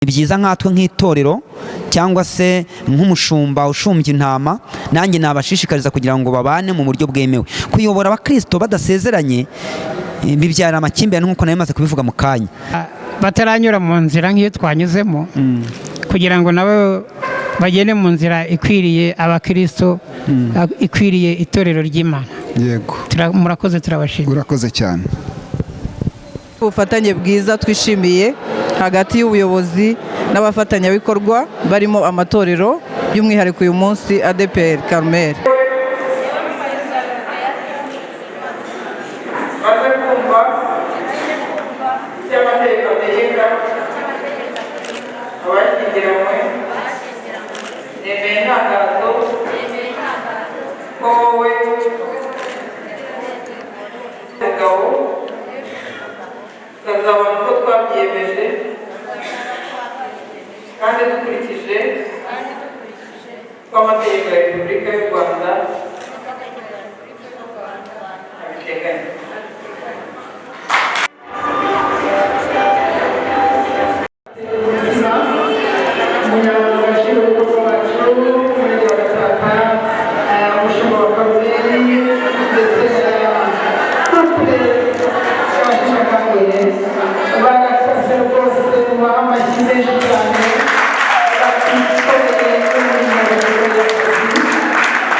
byiza nkatwe nk'itorero cyangwa se nk'umushumba ushumbye intama nanjye nabashishikariza kugira ngo babane mu buryo bwemewe. Kuyobora abakristo badasezeranye bibyara amakimbirane nk'uko nayo maze kubivuga mu kanya, bataranyura mu nzira nk'iyo twanyuzemo kugira ngo nabo bagende mu nzira ikwiriye abakristo, ikwiriye itorero ry'Imana. Yego, murakoze, turabashimira. urakoze cyane. Ubufatanye bwiza twishimiye hagati y'ubuyobozi n'abafatanyabikorwa barimo amatorero, by'umwihariko uyu munsi ADPR Carmel. tukazabona uko twabyiyemeje kandi dukurikije kw'amategeko ya Repubulika y'u Rwanda abiteganya.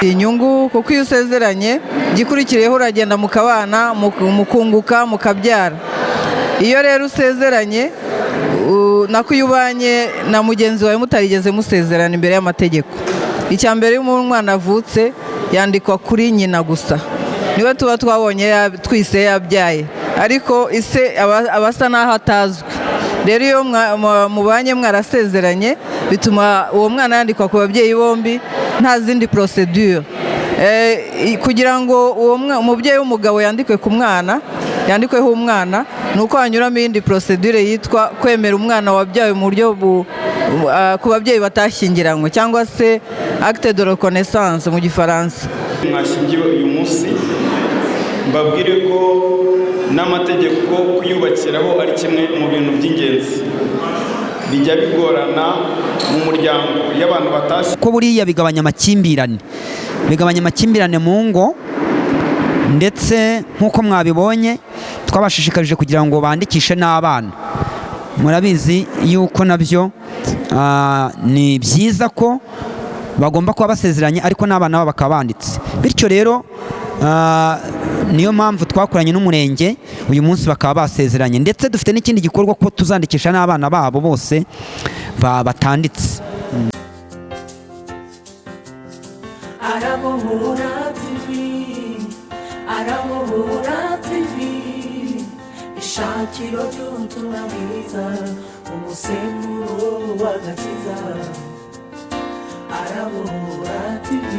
Inyungu kuko iyo usezeranye gikurikireho uragenda mukabana, mukunguka, mukabyara. Iyo rero usezeranye nako iyo ubanye na mugenzi wawe mutarigeze musezerana imbere y'amategeko, icya mbere iyo umwana avutse yandikwa kuri nyina gusa, niwe tuba twabonye twise yabyaye, ariko ise abasa n'aho atazwi. Rero iyo mubanye mwarasezeranye bituma uwo mwana yandikwa ku babyeyi bombi nta zindi procedure. Kugira ngo uwo umubyeyi w'umugabo yandikwe ku mwana, yandikweho umwana, nuko hanyuramo iyindi procedure yitwa kwemera umwana wabyawe mu buryo ku babyeyi batashyingiranywe, cyangwa se acte de reconnaissance mu gifaransa. Mwashingiwe uyu munsi, mbabwire ko n'amategeko kuyubakiraho ari kimwe mu bintu by'ingenzi bijya bigorana mu muryango y'abantu batashye, ko buriya bigabanya amakimbirane mu ngo, ndetse nk'uko mwabibonye twabashishikarije kugira ngo bandikishe n'abana. Murabizi yuko nabyo ni byiza ko bagomba kuba basezeranye ariko n'abana babo bakaba banditse. Bityo rero niyo mpamvu twakoranye n'umurenge uyu munsi bakaba basezeranye, ndetse dufite n'ikindi gikorwa ko tuzandikisha n'abana babo bose batanditse. Ishakiro ry'ubutumwa bwiza, umusemburo w'agakiza. Arabohora TV.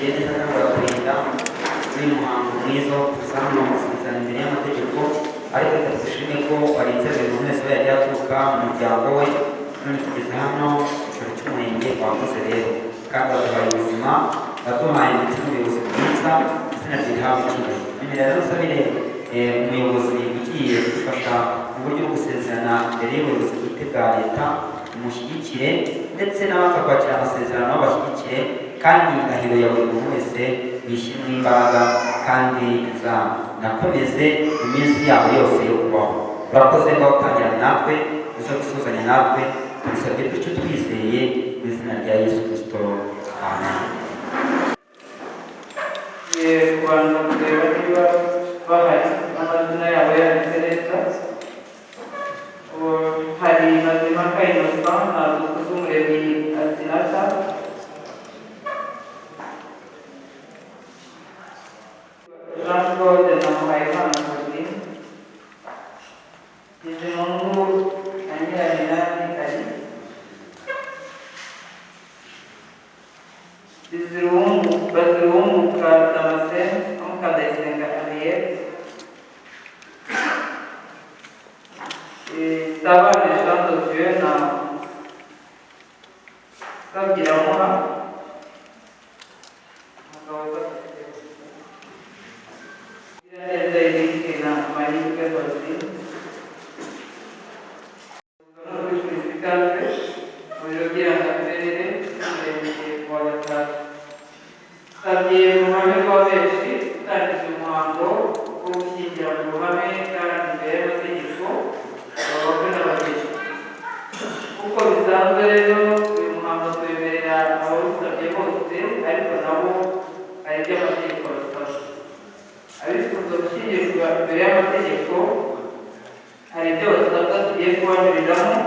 batugiriye neza kandi baraturinda muri muhango mwiza wo kuza hano gusezerana imbere y'amategeko, ariko reka dushime ko barinze buri muntu wese aho yagiye aturuka mu muryango we, none tugeze hano ku cyicaro cy'umurenge wakoze rero, kandi baduhaye ubuzima, baduhaye ndetse n'ubuyobozi bwiza, izina rye rihabwa icyubahiro. Imbere rero nsabire umuyobozi ugiye gufasha mu buryo bwo gusezerana imbere y'ubuyobozi bwite bwa leta, umushyigikire ndetse n'abaza kwakira amasezerano bashyigikire, kandi indahiro ya buri muntu wese bishyiremo imbaraga kandi izanakomeze iminsi yabo yose yo kubaho. Turakoze ngaho utangira natwe uza gusuzanya natwe, tubisabye dutyo twizeye mu izina rya Yesu Kristo, amen. Rwanda kureba niba bahari amazina yabo yanditse neza. Hari Mazimhaka Innocent na Dukuzumuremyi Asinata, Jean Claude na Muhayimana Claudine, Bizimungu na Nyiraminani Ali, Bazirungu Damascene na Mukandayisenga Henriette, Sabane Jean de Dieu na Kabwiramuha, Neza Eric na Mahirwe Rosine, mu biro by'irangamimerere Umurenge wa Gatatu. Nsabye mu ruhame rwa benshi gutangiza umuhango wo gushyingira mu ruhame kandi imbere y'amategeko abagore n'abageni. Uko bisanzwe rero uyu muhango twemerera abawusabye bose, ariko nabo hari ibyo amategeko abasaba. Abifuza gushyingirwa imbere y'amategeko hari ibyo basabwa tugiye kubajuriramo.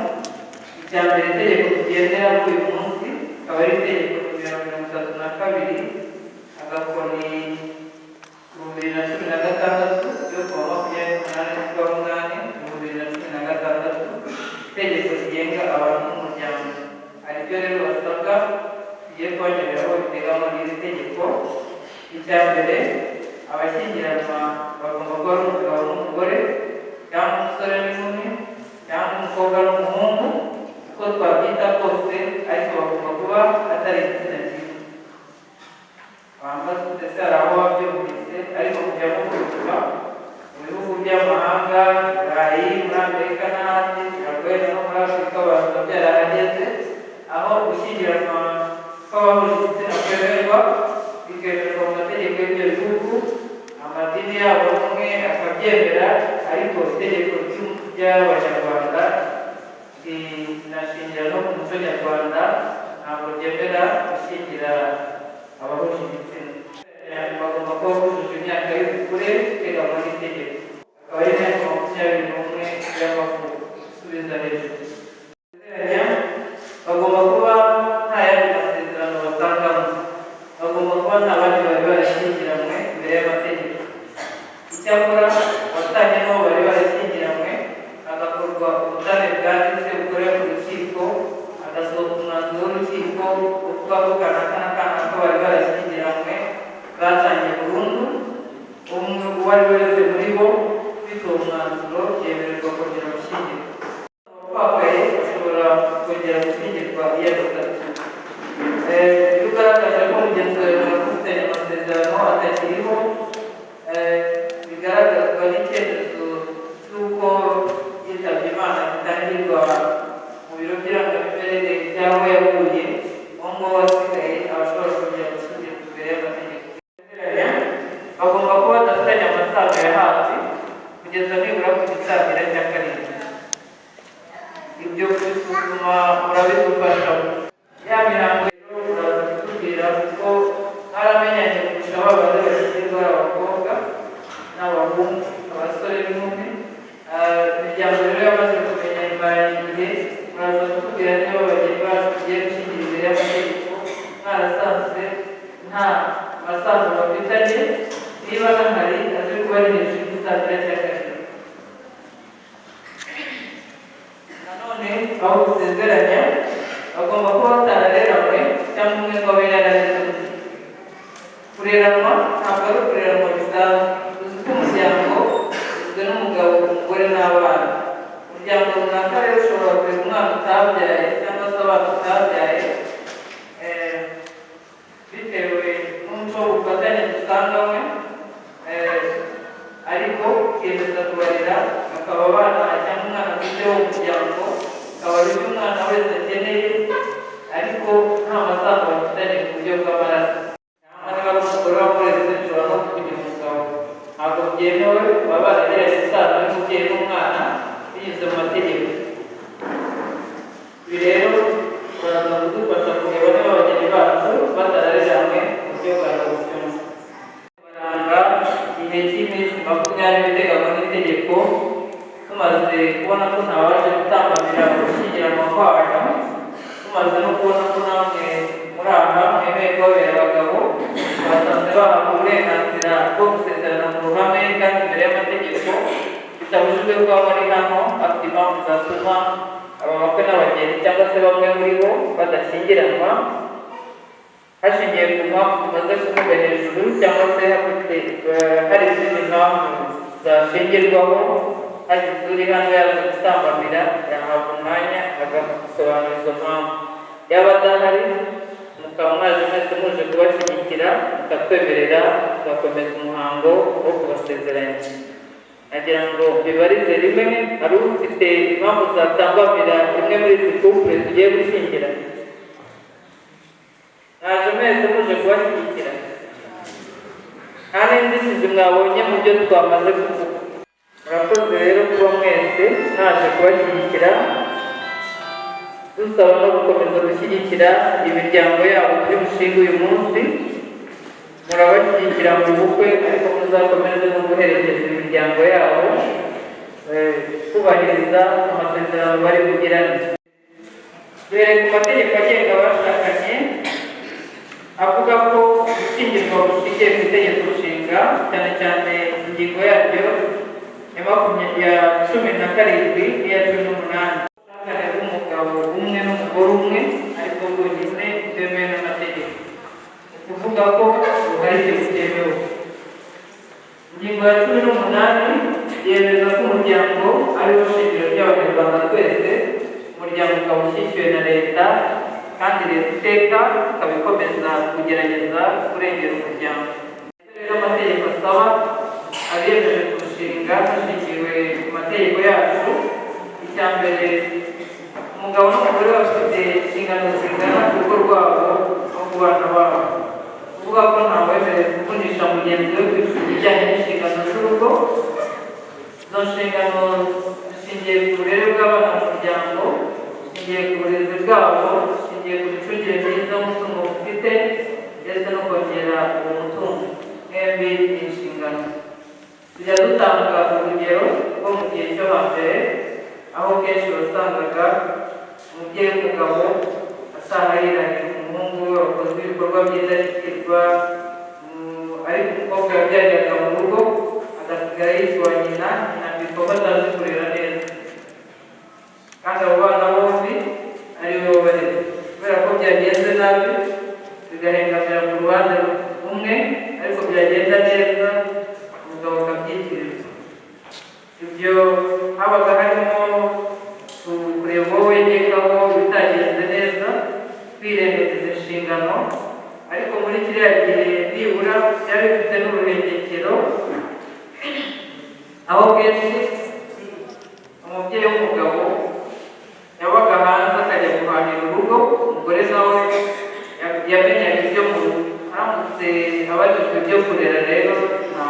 Icya mbere itegeko tugendera kuri uyu munsi akaba ari itegeko 32 agakoni 2016 ryo kuwa 28/8/2016, itegeko rigenga abantu n'umuryango. Hari ibyo rero basabwa tugiye kubajuriramo biteganywa n'iri tegeko. Icya mbere, abashyingiranwa bagomba kuba ari umugabo n'umugore, cyangwa umusore n'inkumi, cyangwa umukobwa n'umuhungu, uko twabyita kose, ariko bagomba kuba atari igitsina kimwe. Bambaza ndetse hari aho babyumvise, ariko kujya mukurikira mu bihugu by'amahanga, Burayi, muri Amerika n'ahandi, biragoye no muri Afurika abantu byarahageze, aho gushyingiranwa kw'abahuje igitsina kwemerwa, bikemerwa mu mategeko y'ibyo bihugu, amadini yabo amwe akabyemera, ariko itegeko ry'Abanyarwanda rinashingira no ku muco nyarwanda, ntabwo ryemera gushyingira abahuje igitsina. Bagomba kuba bujuje imyaka y'ubukure iteganywa n'itegeko, akaba ari imyaka 21 y'amavuko. Subiza hejuru. Bagomba kuba nta yandi masezerano basangamo, bagomba kuba nta bandi bari barashyingiranywe imbere y'amategeko. Icyakora abatanye n'abo bari barashyingiranywe hagakorwa ubutane bwanditse bukorewe ku rukiko, hagasohoka umwanzuro w'urukiko uvuga ko kanaka na kanaka bari barashyingiranywe batangiye burundu. Umwe uwo ari we wese muri bo ufite uwo mwanzuro yemererwa kongera gushyingirwa. Abapfakaye bashobora kongera gushyingirwa iyo adasabye. Iyo ugaragaje ko mugenzi wawe mwafitanye amasezerano atakiriho, bigaragazwa n'icyemezo cy'uko yitabye Imana gitangirwa mu biro by'irangamimerere cy'aho yaguye, uwo nguwo wasigaye abashobora kongera gushyingirwa imbere y'amategeko. Bagomba kuba badafitanye amasano ya hafi kugeza nibura ku gisangira cya karindwi. Ibyo kubisuzuma murabidufashamo. Ya mihango rero muraza kutubwira kuko mwaramenyanye kurusha abana bashyingirwa abakobwa n'abahungu, abasore n'inkumi. Imiryango rero yamaze kumenya imbarangire, muraza kutubwira niba abageni bacu tugiye gushyingira imbere y'amategeko mwarasanze nta masano bafitanye, niba n'ahari aze kuba ari hejuru y'igisangira cya karindwi. Nanone aho gusezeranya bagomba kuba batarareranywe cyangwa umwe ngo abe yarareze undi. kureranwa ntabwo ari ukureranwa bisanzwe. Tuzi ko umuryango ugizwe n'umugabo, umugore n'abana. Umuryango runaka rero ushobora kurera umwana utabyaye cyangwa se abana utabyaye bitewe n'umuco w'ubufatanye dusanganywe, ariko ukemeza kubarera bakaba abana cyangwa umwana bwite w'umuryango, akaba ari byo umwana wese akeneye, ariko nta masano bafitanye ku buryo bw'amaraso. Cyangwa niba ari umugore wamureze ushobora no kugira umugabo, ntabwo byemewe, baba baragiranye isano y'umubyeyi n'umwana binyuze mu mategeko. Ibi rero baraza kudufasha kureba niba abageni bacu batarareranywe mu buryo bwa adoption. Baranga igihe cy'iminsi 20 iteganywa n'itegeko, tumaze kubona ko ntawaje gutambamira gushyingiranwa kwanyu, tumaze no kubona ko namwe muri aha mwemeye kubabera abagabo, basanze bahabwa uburenganzira bwo gusezerana mu ruhame kandi imbere y'amategeko, bitabujijwe ko aba ari hano afite impamvu zatuma aba bakwe n'abageni cyangwa se bamwe muri bo badashyingiranwa, hashingiye ku mpamvu tumaze kuvuga hejuru, cyangwa se hari izindi mpamvu zashingirwaho, hagize uri hano yaje gutambamira yahabwa umwanya agasobanura izo mpamvu. Yaba adahari mukaba mwaje mwese muje kubashyigikira, mukatwemerera tugakomeza umuhango wo kubasezeranya. Nagira ngo bibarize rimwe, hari ufite impamvu zatambamira imwe muri izi couple tugiye gushyingira? Naje mwese muje kubashyigikira, nta n'inzitizi mwabonye mu byo twamaze kuvuga. Murakoze rero kuba mwese mwaje kubashyigikira, dusaba no gukomeza gushyigikira imiryango yabo turi bushinga uyu munsi. Murabashyigikira mu bukwe, ariko muzakomeze no guherekeza imiryango yabo kubahiriza amasezerano bari bugirane. Duhereye ku mategeko agenga abashakanye avuga ko gushyingirwa bushingiye ku itegeko nshinga, cyane cyane ingingo yaryo ya 17 n'iya 18, ubushakane bw'umugabo umwe n'umugore umwe ariko bwonyine bwemewe n'amategeko, kuvuga ko buharike butemewe. Ingingo ya 18 yemeza ko umuryango ari wo shingiro ry'abanyarwanda twese. Umuryango ukaba ushyigikiwe na leta, kandi leta iteka ikaba ikomeza kugerageza kurengera umuryango. Rero amategeko asaba abiyemeje kurushinga hashingiwe ku mategeko yacu. Icya mbere, umugabo n'umugore bafite inshingano zingana ku rugo rwabo no ku bana babo, kuvuga ko ntawemerewe kuvunisha mugenzi we ku bijyanye n'inshingano z'urugo. Izo nshingano zishingiye ku burere bw'abana mu muryango, zishingiye ku burezi bwabo, zishingiye ku micungire myiza y'umutungo ufite, ndetse no kongera uwo mutungo. Mwembi ni inshingano. Tujya dutanga urugero rwo mu gihe cyo hambere, aho kenshi wasangaga umubyeyi w'umugabo asaha yirahira umuhungu we wakoze ibikorwa byiza ashyikirwa, ariko umukobwa yabyariraga mu rugo agasigara yitwa nyina bikorwa atazi kurera neza, kandi abo bana bombi ari we wabareze. Kubera ko byagenze nabi bigahengamira mu ruhande rumwe, ariko byagenda neza umugabo akabyitiriza. Ibyo habaga harimo kureba uwo wegekaho bitagenze neza, kwirengagiza inshingano, ariko muri kiriya gihe nibura byari bifite n'uruhengekero, aho kenshi umubyeyi w'umugabo yabaga hanze akajya guhanira urugo, umugore nawe yamenyaga ibyo mu rugo. Aramutse abajijwe ibyo kurera rero nta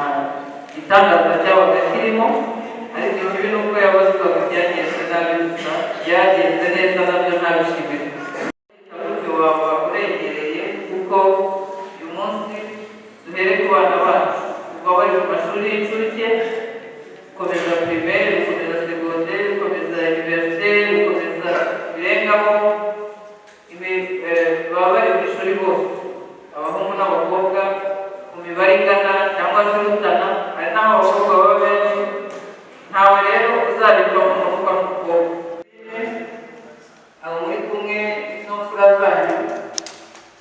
gitangaza cyabaga kirimo, ariko ikibi ni uko yabazwaga byagenze nabi, gusa byagenze neza nabyo ntabishimire. Utabuze waba urengereye, kuko uyu munsi duhere ku bana bacu kuva bari mu mashuri y'incuke, gukomeza primaire, gukomeza secondaire, gukomeza universitaire, gukomeza birengaho, baba bari mu ishuri bose, abahungu n'abakobwa ku mibare ingana cyangwa se rutana. Hari n'aho abakobwa baba benshi, ntawe rero uzabikwa mu maboko n'umukobwa. Abo muri kumwe n'imfura zanyu,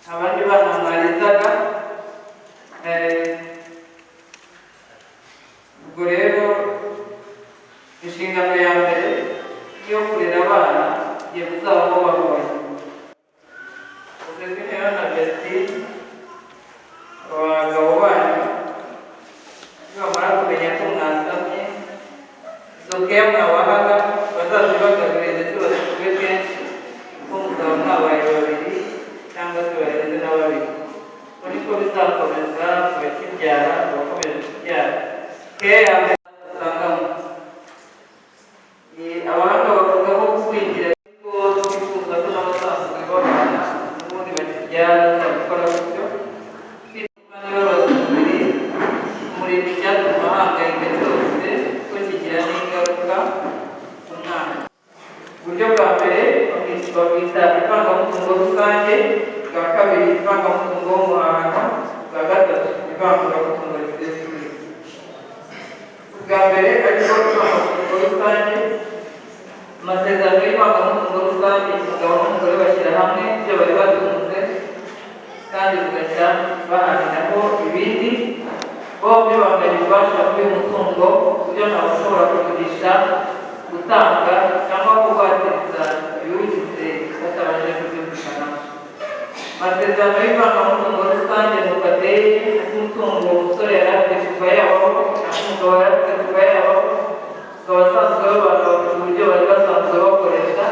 abandi bana mwarizaga, tuzakomeza tubakibyara tubakomeje kubyara kera usangamo abahanga bavuga ko kwigira ariko twifuza ko n'abasanzwe babana n'ubundi bakibyara gukora gutyo kwituma n'ibibazo umurimo icyatuma ahangayika cyose ko kigira n'ingaruka ku mwana. Uburyo bwa mbere babwita ivangamutungo rusange, bwa kabiri ivangamutungo w'umuhanga, bwa gatatu ivanguramutungo risesuye. Ubwa mbere ariko ivangamutungo rusange, amasezerano y'ivangamutungo rusange umugabo n'umugore bashyira hamwe ibyo bari batunze kandi bugacya bahaniraho ibindi, bombi banganya ububasha bw'uyu mutungo ku buryo ntawe ushobora kugurisha, gutanga cyangwa kubatiriza ibiwugize batabanje kubyumvikanaho. Amasezerano y'ivangamutungo rusange nuko ateye nk'umutungo umusore yari afite kuva yabaho n'umugabo yari afite kuva yabaho, ukaba asanzwe babana bafite uburyo bari basanzwe bakoresha,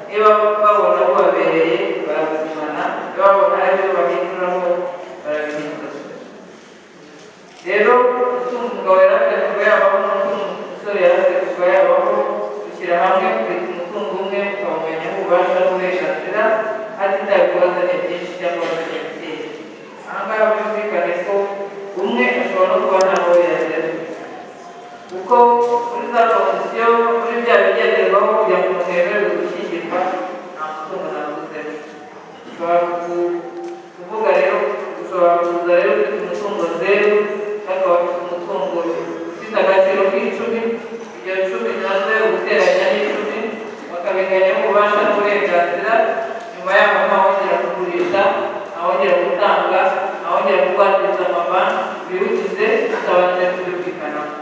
niba babona bubabereye barabuzimana, niba babona ari byo bahinduramo barabihindura. Rero umutungo umugabo yari afite kuva yabaho n'umutungo umusore yari afite kuva yabaho gushyira hamwe kureka umutungo umwe ukawumenya ububasha n'uburenganzira hatitaye ku bazanye byinshi cyangwa bazanye bikeya. Aha ngaha byumvikane ko umwe ashobora no kuba ntaho yagera, kuko muri za komisiyo muri bya bigenderwaho kugira ngo umuntu yemererwe gushyingirwa nta mutungo navuzemo. Ushobora kuvuga rero, ushobora kuza rero ufite umutungo zeru cyangwa ufite umutungo ufite agaciro k'icumi, ibyo icumi nazo guteranya n'icumi bakabiganya ububasha n'uburenganzira, nyuma yaho ntawongera kugurisha, ntawongera gutanga, ntawongera kubatiriza amabanki, ibiwugize tutabanje kubyumvikanaho.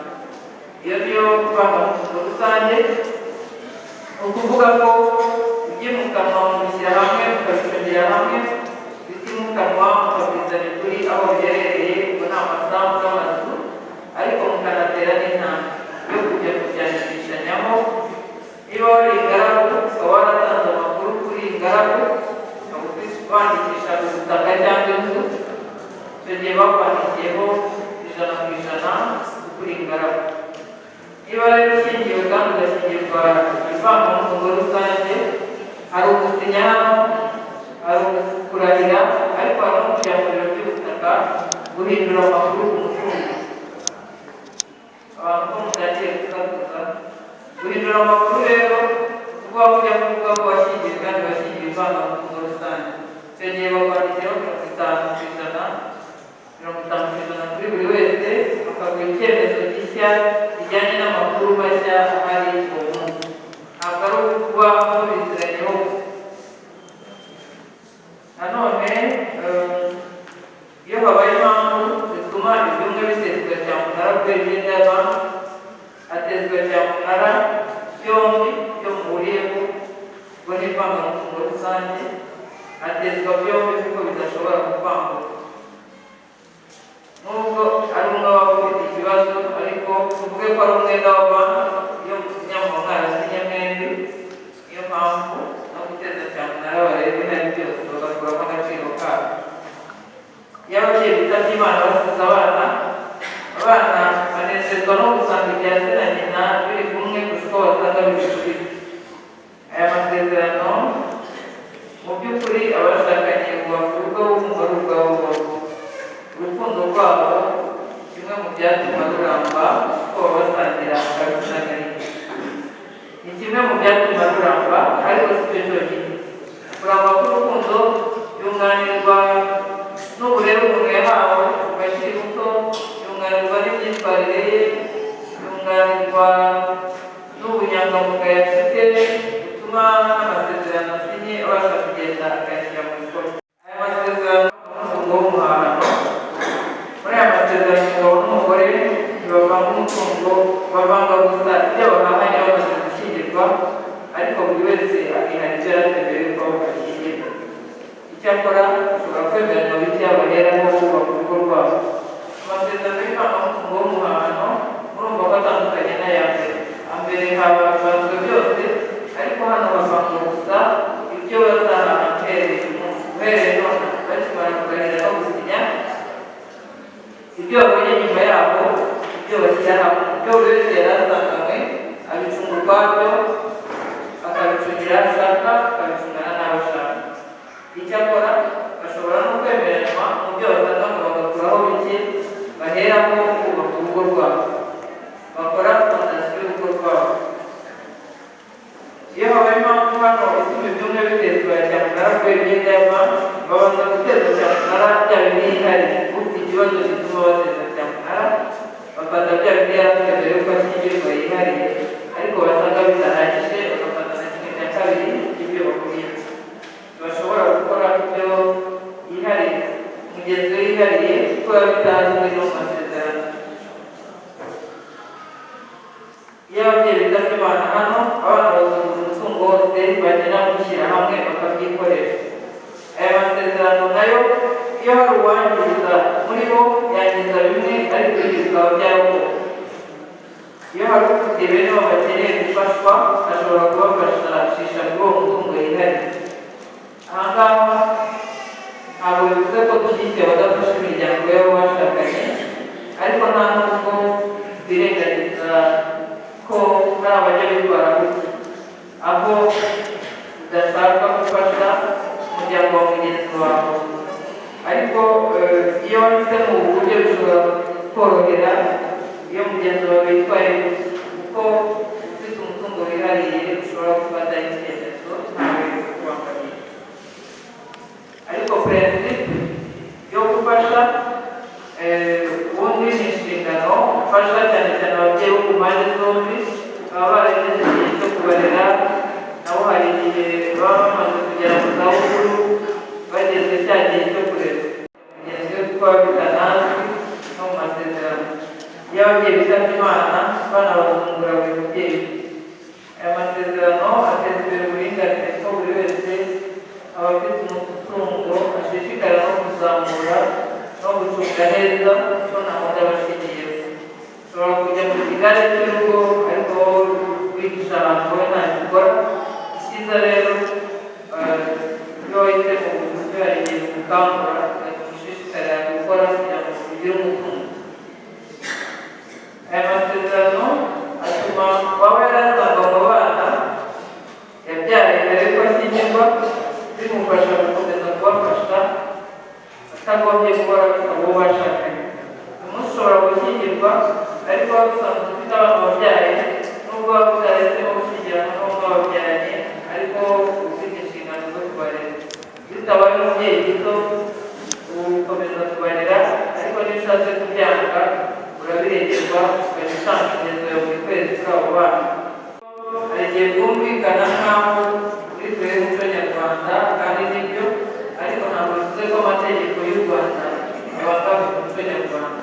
Iyo niyo ivangamutungo rusange, ni ukuvuga ko ibyimukanwa mubishyira hamwe mukabicungira hamwe, ibitimukanwa mukabizana kuri aho biherereye, ubwo ni amasambu n'amazu, ariko mukanatera n'intambwe yo kujya kubyandikishanyamo. Niba wari ingaragu ukaba waratanze amakuru kuri iyi ngaragu, ukaba wandikisha ubutaka cyangwa inzu, icyo gihe bakwandikiyeho 100% kuri ingaragu. Niba rero ushingiwe kandi ugashyingirwa ivangamutungo rusange, hari ugusinya hano, hari ukurahira, ariko hari no kujya mu biro by'ubutaka guhindura amakuru ku mutungo. Abantu ko mutangiye gusakuza guhindura amakuru rero, kuba kujya kuvuga ko washyingiwe kandi washyingiwe ivangamutungo rusange, icyo gihe bakwandikiraho 50% kuri buri wese, bakaguha icyemezo gishya kijyanye n'amakuru mashya ahari uwo munsi. Ntabwo ari ukuba mubiziranyeho gusa. Nanone iyo habaye impamvu zituma ibyumba bitezwa cyamunara kubera imyenda y'abantu, hatezwa cyamunara byombi byo muhuriyeho, ubwo ni ivangamutungo rusange, hatezwa byombi kuko bidashobora kuvangura. Nubwo ari umwe waba ufite ikibazo, ariko tuvuge ko ari umwenda w'abantu, iyo musinya mu mwara sinya mwembi, niyo mpamvu no guteza cyamunara barebe ibihari byose bagakuramo agaciro kabo. Iyo ababyeyi bitabye Imana basize abana banezezwa no gusanga ibya se na nyina biri kumwe kurusha uko basanga bibiri. Aya masezerano mu by'ukuri abashakanye bubaka urugo bumva ari ubwabo. Urukundo rwabo kimwe mu byatuma ruramba, kuko baba basangira akabisi n'agahinda. Ni kimwe mu byatuma ruramba, ariko si cyo cyonyine. Kuramba k'urukundo yunganirwa n'uburere umuntu yahawe kuva akiri muto, yunganirwa n'imyitwarire ye, yunganirwa n'ubunyangamugayo afite, butuma n'amasezerano asinye abasha kugenda akayashyira mu bikorwa. Aya masezerano y'umutungo w'umuhahano, muri aya masezerano umugabo n'umugore ntibavanga umutungo, bavanga gusa ibyo bahanganye bamaze gushyingirwa, ariko buri wese akihana ibyo yari afite mbere y'uko bashyingirwa. Icyakora ushobora kwemeranya bike baheraho bubaka urugo rwabo. Amasezerano y'ivangamutungo w'umuhahano murumva ko atandukanye n'aya mbere. Mbere habanzwe byose, ariko hano bavanga gusa ibyo bazahana uhereye umunsi, uhereye none bakimara kuganira no gusinya, ibyo babonye nyuma yabo ibyo bashyira hamwe, ibyo buri wese yari asanganywe abicunga ukwabyo, akabicungira aho ashaka, akabicungana n'abo ashaka. Icyakora bashobora no kwemeranywa mu byo basanganywe bagakuraho bike baheramo kubaka urugo rwabo, bakora fondasiyo y'urugo rwabo. Iyo habaye impamvu hano ituma ibyumwe bitezwa cyamunara kubera imyenda y'abantu, babanza guteza cyamunara bya bindi yihariye. Ufite ikibazo gituma bateza cyamunara bafata bya bindi yarafite mbere y'uko ashyingirwa yihariye, ariko basanga bidahagije bagafata na kimwe cya kabiri cy'ibyo bakuriye. Bashobora gukora ibyo yihariye, umugenzi we yihariye kuko biba bitazwi no mu masezerano. Iyo ababyeyi bitabye Imana hano, abana bazunguza umutungo wose bagenda gushyira hamwe bakabyikorera. Aya masezerano nayo iyo hari uwangiza muri bo yangiza bimwe ariko ibyo bikaba byarakoze. Iyo hari ufite bene bo bakeneye gufashwa ashobora kubafashisha muri uwo mutungo yihariye. Aha ngaha ntabwo bivuze ko dushyigikiye abadafasha imiryango yabo bashakanye, ariko nta nubwo birengagiza ko hari abajya bitwara gutya, aho udashaka gufasha umuryango wa mugenzi wawe, ariko iyo wahisemo ubu buryo bishobora korohera iyo mugenzi wawe yitwaye gutya, kuko ufite umutungo wihariye ushobora gufata icyemezo ntawe kubangamiye. Ariko prinsipe yo gufasha ubundi ni inshingano gufasha cyane cyane ababyeyi bo ku mpande zombi baba barageze igihe cyo kubarera, nabo hari igihe baba bamaze kugera mu zabukuru bageze cya gihe cyo kurera. Mugenzi we kuko bitanazwi no mu masezerano. Iyo ababyeyi bitabye Imana banabazungura buri mubyeyi. Aya masezerano ateza imbere uburinganire ko buri wese aba afite umutungo ashishikarira no kuzamura no gucunga neza ko nta wundi aba ashingiyeho. Ushobora kujya mu kigare cy'urugo ariko wigisha abantu wowe ntacyo ukora. Icyiza rero iyo wahisemo ubu buryo hari igihe bugukangura ugashishikarira gukora kugira ngo ugire umutungo. Aya masezerano atuma waba yarasanga mu bana yabyaye mbere yuko ashyingirwa, bimufasha gukomeza kubafasha atagombye guhora bisaba uwo bashakanye. Umunsi ushobora gushyingirwa ariko waba usanzwe ufite abana wabyaye, nubwo waba utahisemo gushyingirana n'uwo mwababyaranye, ariko ufite inshingano zo kubarera. Iyo utabaye umubyeyi gito ukomeza kubarera, ariko niyo ushatse kubyanga urabiregerwa ukajya utanga ingezo ya buri kwezi kuri abo bana. Hari igihe bwumvikana nk'aho uri kure y'umuco nyarwanda, kandi nibyo, ariko ntabwo bivuze ko amategeko y'u Rwanda abangamiye umuco nyarwanda.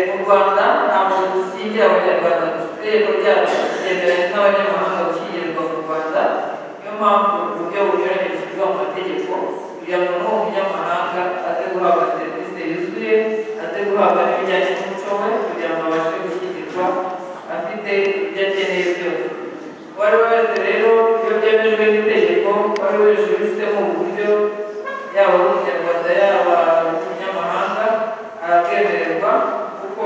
Mu Rwanda ntabwo dushyingira abanyarwanda gusa, itegeko ryacu ryemeranya n'abanyamahanga gushyingirirwa mu Rwanda. Niyo mpamvu uburyo bunyuranye bushyirwa mu mategeko kugira ngo n'uwo munyamahanga aze guhabwa serivisi yuzuye, aze guhabwa n'ibijyanye n'umuco we kugira ngo abashe gushyingirwa afite ibyo akeneye byose. Uwo ari we wese rero iyo byemejwe n'itegeko, uwo ari we wese uhisemo uburyo, yaba ari umunyarwanda yaba umunyamahanga, arabwemererwa kuko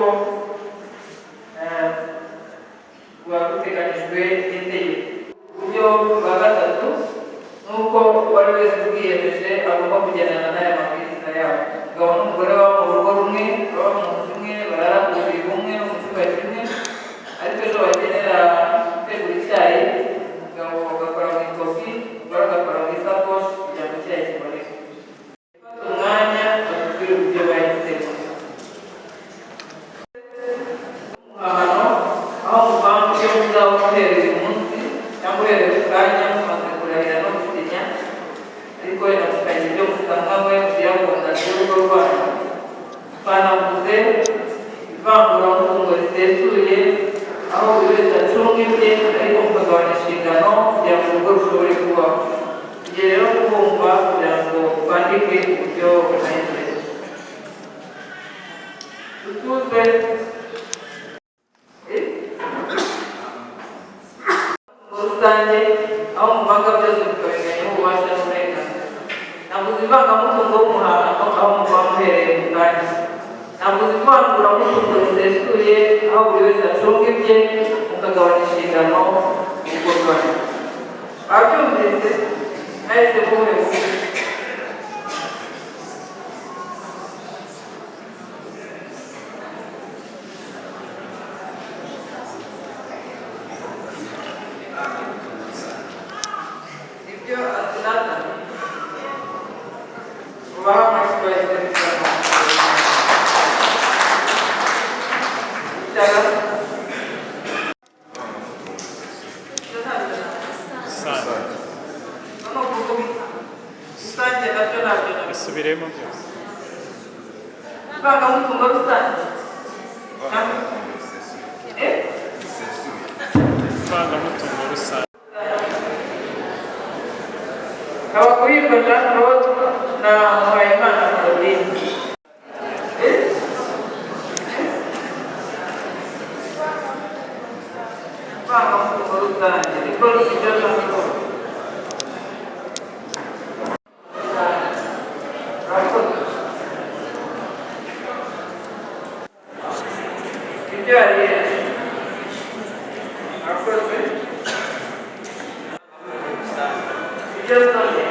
buba buteganyijwe n'itegeko. Uburyo bwa gatatu ni uko uwo ari wese ubwiyemeje agomba kugendana n'aya mabwiriza yabo. Umugabo n'umugore baba mu rugo rumwe, baba mu nzu imwe, barara ku buriri bumwe no mu cyumba kimwe, ariko ejo bakenera gutegura icyayi, umugabo agakora mu ikofi, umugore agakora mu isakoshi kugira ngo icyayi kiboneke. Fata umwanya batubwire uburyo bahisemo. Umuhano aho muvanga ibyo muzaba muhereye uyu munsi cyangwa uhereye ku kanya mumaze kurahira no gusinya, ariko wenda mukagira ibyo musanganywe kugira ngo mudashyira urugo rwanyu. Twanavuze ivanguramutungo risesuye, aho buri wese acunga ibye ariko mukagabanya inshingano kugira ngo urugo rushobore kubaho. Tugiye rero kubumva kugira ngo twandike uburyo buheze. Dutuze rusange aho muvanga byose bikabiganya ububasha n'uburenganzira. Navuze ivangamutungo w'umuhano aho muva muhereye ku kanya. habuze ivanguramutungo risesuye aho buri wese acunga ibye mukagabanya inshingano gukorwa. Ababyumvise nahise muheza ibyo asinata ubaha amashyi bahise Subiremo byose. ivangamutungo rusange Ivangamutungo rusange. Habakurirwa Jean Claude na Muhayimana Claudine. Ivangamutungo rusange niko rusigaje Jean Claude. Ibyo yari akoze ibyo asabye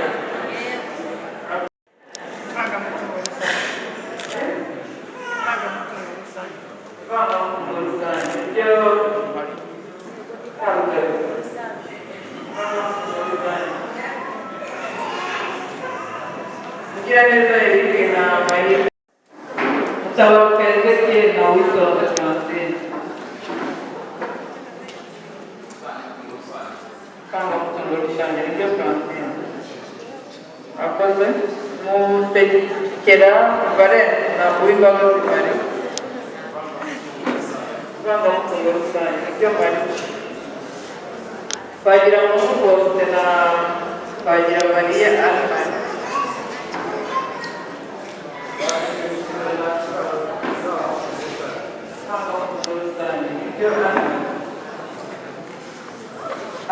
ivangamutungo rusange ibyo yabugaye ivangamutungo rusange Mugiraneza Eric na Mahirwe Mutabaruka Ezekiel na Uwitonda Francine. Ivangamutungo rusange nibyo Francine akoze. Musekera Valence na Uwimbabazi Marie. Ivangamutungo rusange nibyo Marie. Twagiramungu Faustin na Twagiramariya Anne.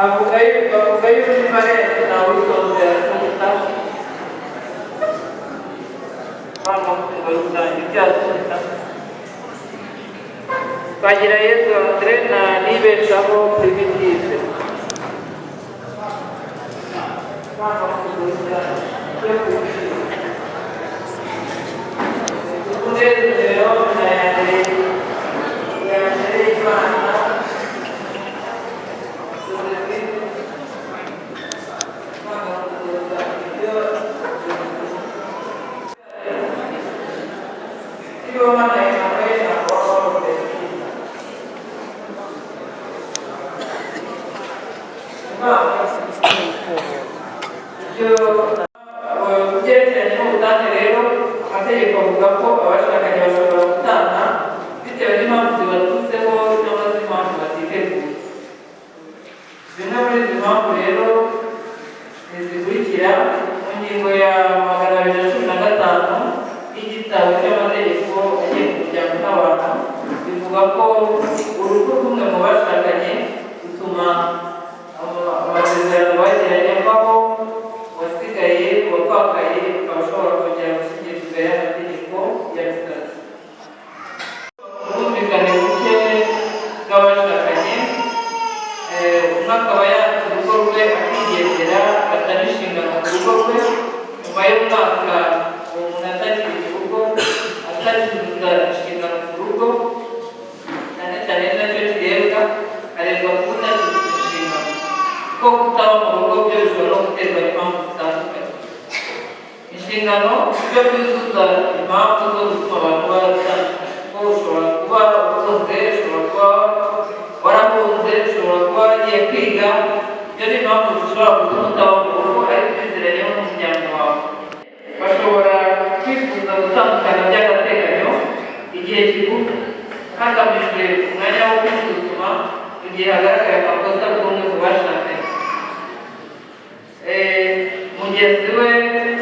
Avuga yuko Valence na Uwitonda Assunta ivangamutungo rusange ibyo Assunta. Twagirayezu Andre na Nibeshaho Primitive. Ivangamutungo rusange ibyo Primitive. Umunezero na Yandere Imana Kubyerekeranye n'ubutane rero amategeko avuga ko abashakanye bashobora gutana bitewe n'impamvu zibaturutseho cyangwa se impamvu batiteguye. Zimwe muri izi mpamvu rero ntizikurikira mu ngingo ya 215 y'igitabo cy'amategeko agenga umuryango n'abantu bivuga ko urupfu rw'umwe mu bashakanye rutuma amasezerano bagiranye avaho, uwasigaye uwapfakaye akaba ashobora kongera gushyingirwa y'amategeko ya bisabye. Ubwumvikane buke bw'abashakanye, umwe akaba yata urugo rwe akigendera atari inshingano ku rugo rwe, nyuma y'umwaka uwo muntu atakiri ku rugo atakizuza inshingano ku rugo, cyane cyane nacyo kirebwa arebwa kuba utakizuza inshingano kuko kutaba mu rugo byo bishobora no guterwa impamvu zitandukanye. Inshingano byo byuzuza impamvu zo gutuma abantu baratandukanye kuko ushobora kuba utunze, ushobora kuba warahunze, ushobora kuba waragiye kwiga. Ibyo ni impamvu zishobora gutuma utaba mu rugo ariko uziranye n'umuryango wawe. Bashobora kwifuza gutandukana by'agateganyo igihe kigufi hagamijwe umwanya wo kwisuzuma mu gihe hagaragaye amakosa bw'umwe mu bashakanye. Mugenzi we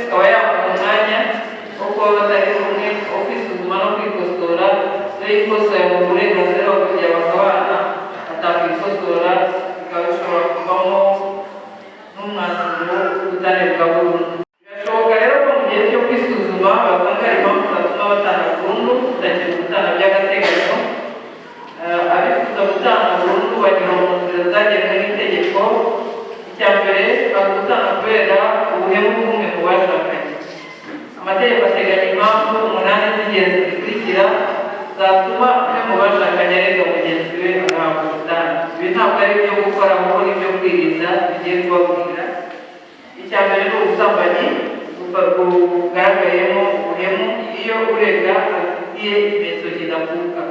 akaba yamuha umwanya wo kuba batari kumwe wo kwisuzuma no kwikosora, iyo yikosoye mu burenganzira bwo kugira bakabana atakwikosora bikaba bishobora kuvamo n'umwanzuro w'ubutane bwa burundu. Birashoboka rero ko mu gihe cyo kwisuzuma basanga hari impamvu zatuma batana burundu, utakiri gutana mbere ari ugutanga kubera ubuhemu bw'umwe mu bashakanye. Amategeko ateganya impamvu 8 z'ingenzi zikurikira zatuma umwe mu bashakanye arega mugenzi we agahabwa ubutane. Ibi ntabwo ari ibyo gukora ahubwo ni ibyo kwirinda bigiye kubabwira. Icya mbere ni ubusambanyi bugaragayemo ubuhemu iyo urega afitiye ibimenyetso kidakuka.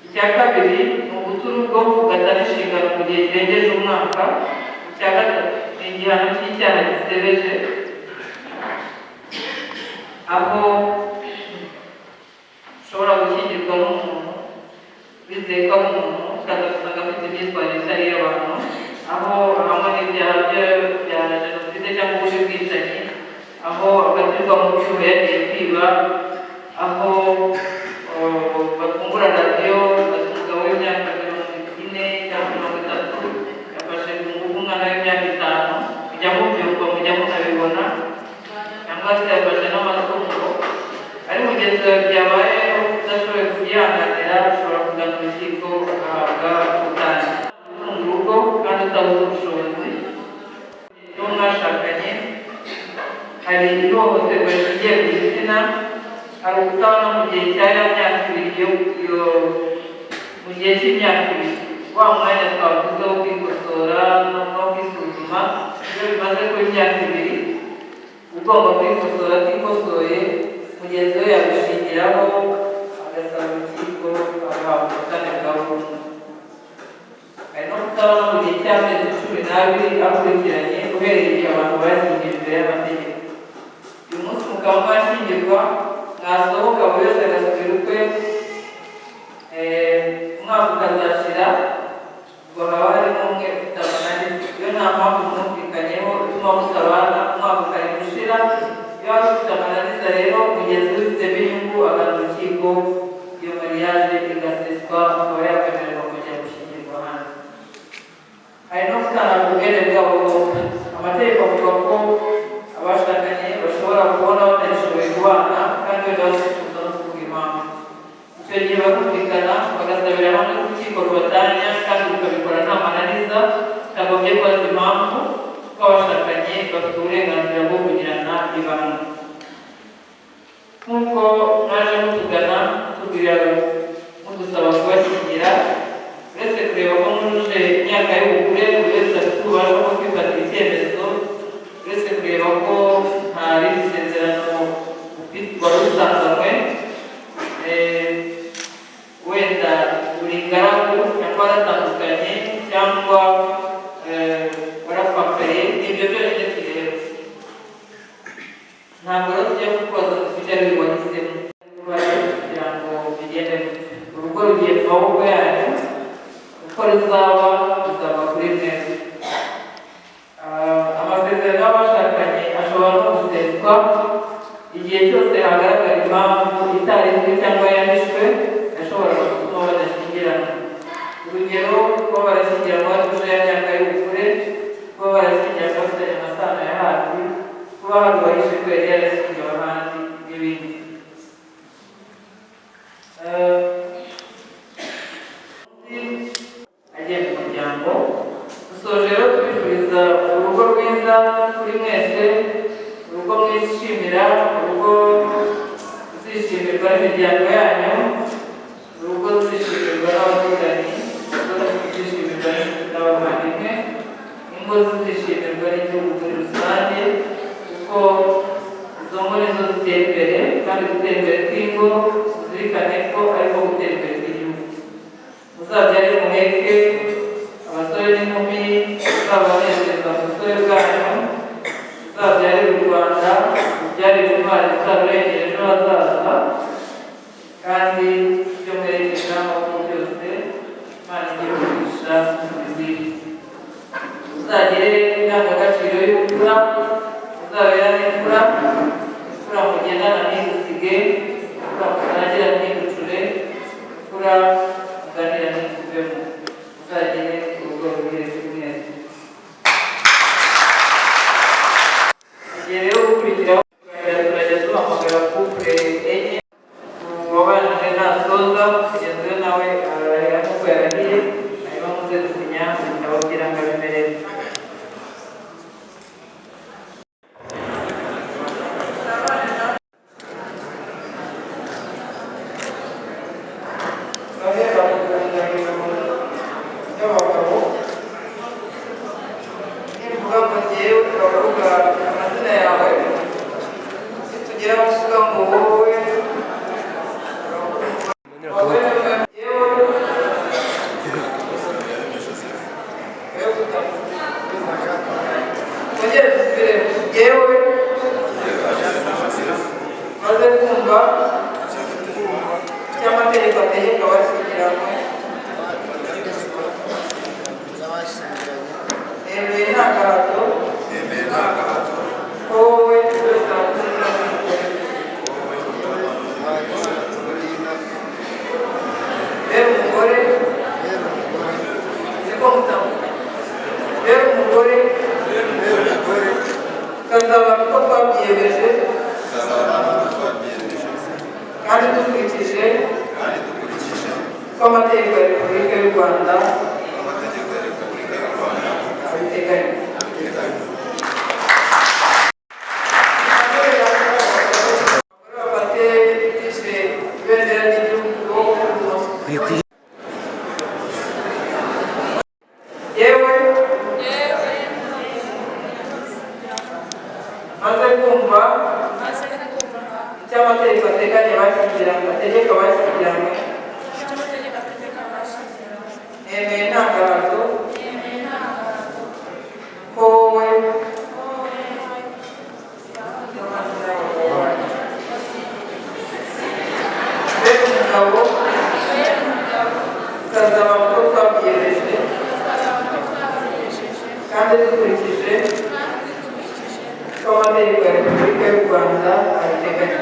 Icya kabiri ni uguta urugo ugatana inshingano mu gihe kirengeje umwaka. Icya gatatu ni igihano cy'icyaha gisebeje, aho ushobora gushyingirwa n'umuntu wizeye ko ari umuntu ukaza gusanga afite imyitwarire itari iy'abantu, aho ahamwe n'ibyaha bya jenoside cyangwa ubundi bwicanyi, aho agatirwa mu cyuho yagiye kwiba, aho bafungura radiyo umugabo w'imyaka 40 cyangwa 30 yafashe ku ngufu umwana w'imyaka 5, mujya mubyumva mujya munabibona, cyangwa se yafashe n'amatungo ari mugenzi wawe byabaye udashoboye kubyihanganira, ushobora kugana urukiko ugahabwa ubutane. Gutunga urugo kandi utabuze ubushobozi n'uwo mwashakanye, hari ihohoterwa rishingiye ku gitsina, hari ukutabona mu gihe cya ya myaka 2 mu gihe cy'imyaka 2 wa mwanya twavuze wo kwikosora no kwisuzuma. Iyo bimaze kuba imyaka 2 ugomba kwikosora, atikosoye mugenzi we yagushingiraho agasaba urukiko agahabwa ubutane bwa burundu. Hari no kutabona mu gihe cy'amezi 12 akurikiranye uhereye igihe abantu bashyingiye imbere y'amategeko. Uyu munsi mukaba mwashyingirwa, mwasohoka buri wese agasubira ukwe, umwaka ukazashira, ngo haba harimo umwe ufite amananiza. Iyo nta mpamvu mwumvikanyeho ituma mutabana, umwaka ukari gushira. Iyo waba ufite amananiza rero mugenzi we ufitemo inyungu agana urukiko, iyo mariage igaseswa akaba yakwemererwa kujya gushyingirwa hanze. Hari no gutanga ubwene bwabo bombi. Amategeko avuga ko abashakanye bashobora kubona batagishoboye kubana kandi wenda basifuza no kuvuga impamvu. Icyo gihe bakumvikana bagasabira hamwe urukiko rubatanya kandi rukabikora nta mananiza, bitagombye kubaza impamvu, ko abashakanye bafite uburenganzira bwo kugirana ibanga. Nk'uko mwaje mutugana tubwira mudusaba kubashyingira, uretse kureba ko mwujuje imyaka y'ubukure buri wese afite ububasha bwo kwifatira icyemezo, uretse kureba ko nta rindi sezerano wari usanganywe, wenda uri ingaragu cyangwa waratandukanye cyangwa warapfakaye, n'ibyo byonyine tureba. Ntabwo rero tujya kukubaza tujya ari wahisemo kugira ngo bigende urugo rugiye mu maboko yanyu, uko ruzaba kuri mwese. Amasezerano y'abashakanye ashobora no guseswa igihe cyose hagaragara impamvu itarizwi cyangwa yanditswe yashoboraga gutuma badashyingirana. Urugero, kuba barashyingiranwa batuje ya myaka y'ubukure, kuba barashyingiranwa bafitanye amasano ya hafi, kuba hari uwahishe ko yari yarashyingiwe ahandi n'ibindi. Agenga umuryango, dusoje rero tubifuriza urugo rwiza kuri mwese, urugo mwishimira, urugo ruzishimirwa n'imiryango yanyu, urugo ruzishimirwa n'abaturanyi, urugo ruzishimirwa n'abavandimwe, ingo zizishimirwa n'igihugu muri rusange, kuko izo ngo nizo zitera imbere, kandi gutera imbere kw'ingo tuzirikane ko ariko gutera imbere kw'igihugu. Muzabyare muheke abasore n'inkumi, muzabanezeza mu busore bwanyu, muzabyarire u Rwanda, mubyarire intwari zizarurengera ejo hazaza, kandi ibyo mwerekeza amaboko byose Imana igiye kubigisha mubizire. Muzagire indangagaciro y'ubupfura, muzabera n'imfura, imfura mugendana ntigusige, imfura musangira ntigucure, imfura muganira ntiguvemo. Muzagire urugo ruhire kuri mwese. Igihe rero gukurikiraho turajya duhamagara couple enye, uwabanje nasoza mugenzi we nawe arahira nk'uko yarahiye, hanyuma muze gusinya ababwira ngo abemerere. ngo wowe twongere dusubire yewe maze kumva cy'amategeko ategeka abashyingiranywe nemeye nta gahato ko wowe wese wakurikira bera umugore siko mutamuka bera umugore tukazaba uko twabyiyemeje kandi dukurikije ko amategeko ya repubulika y'u rwanda abiteganya. bafate itishe ibendera ry'igihugu wo ku bumoso yewe maze kumva icyo amategeko ateganya ategeka abashyingiranywe nemeye nta gahato ko wowe bera umugabo tukazaba uko twabyiyemeje kandi dukurikije ko amategeko ya repubulika y'u rwanda abiteganya.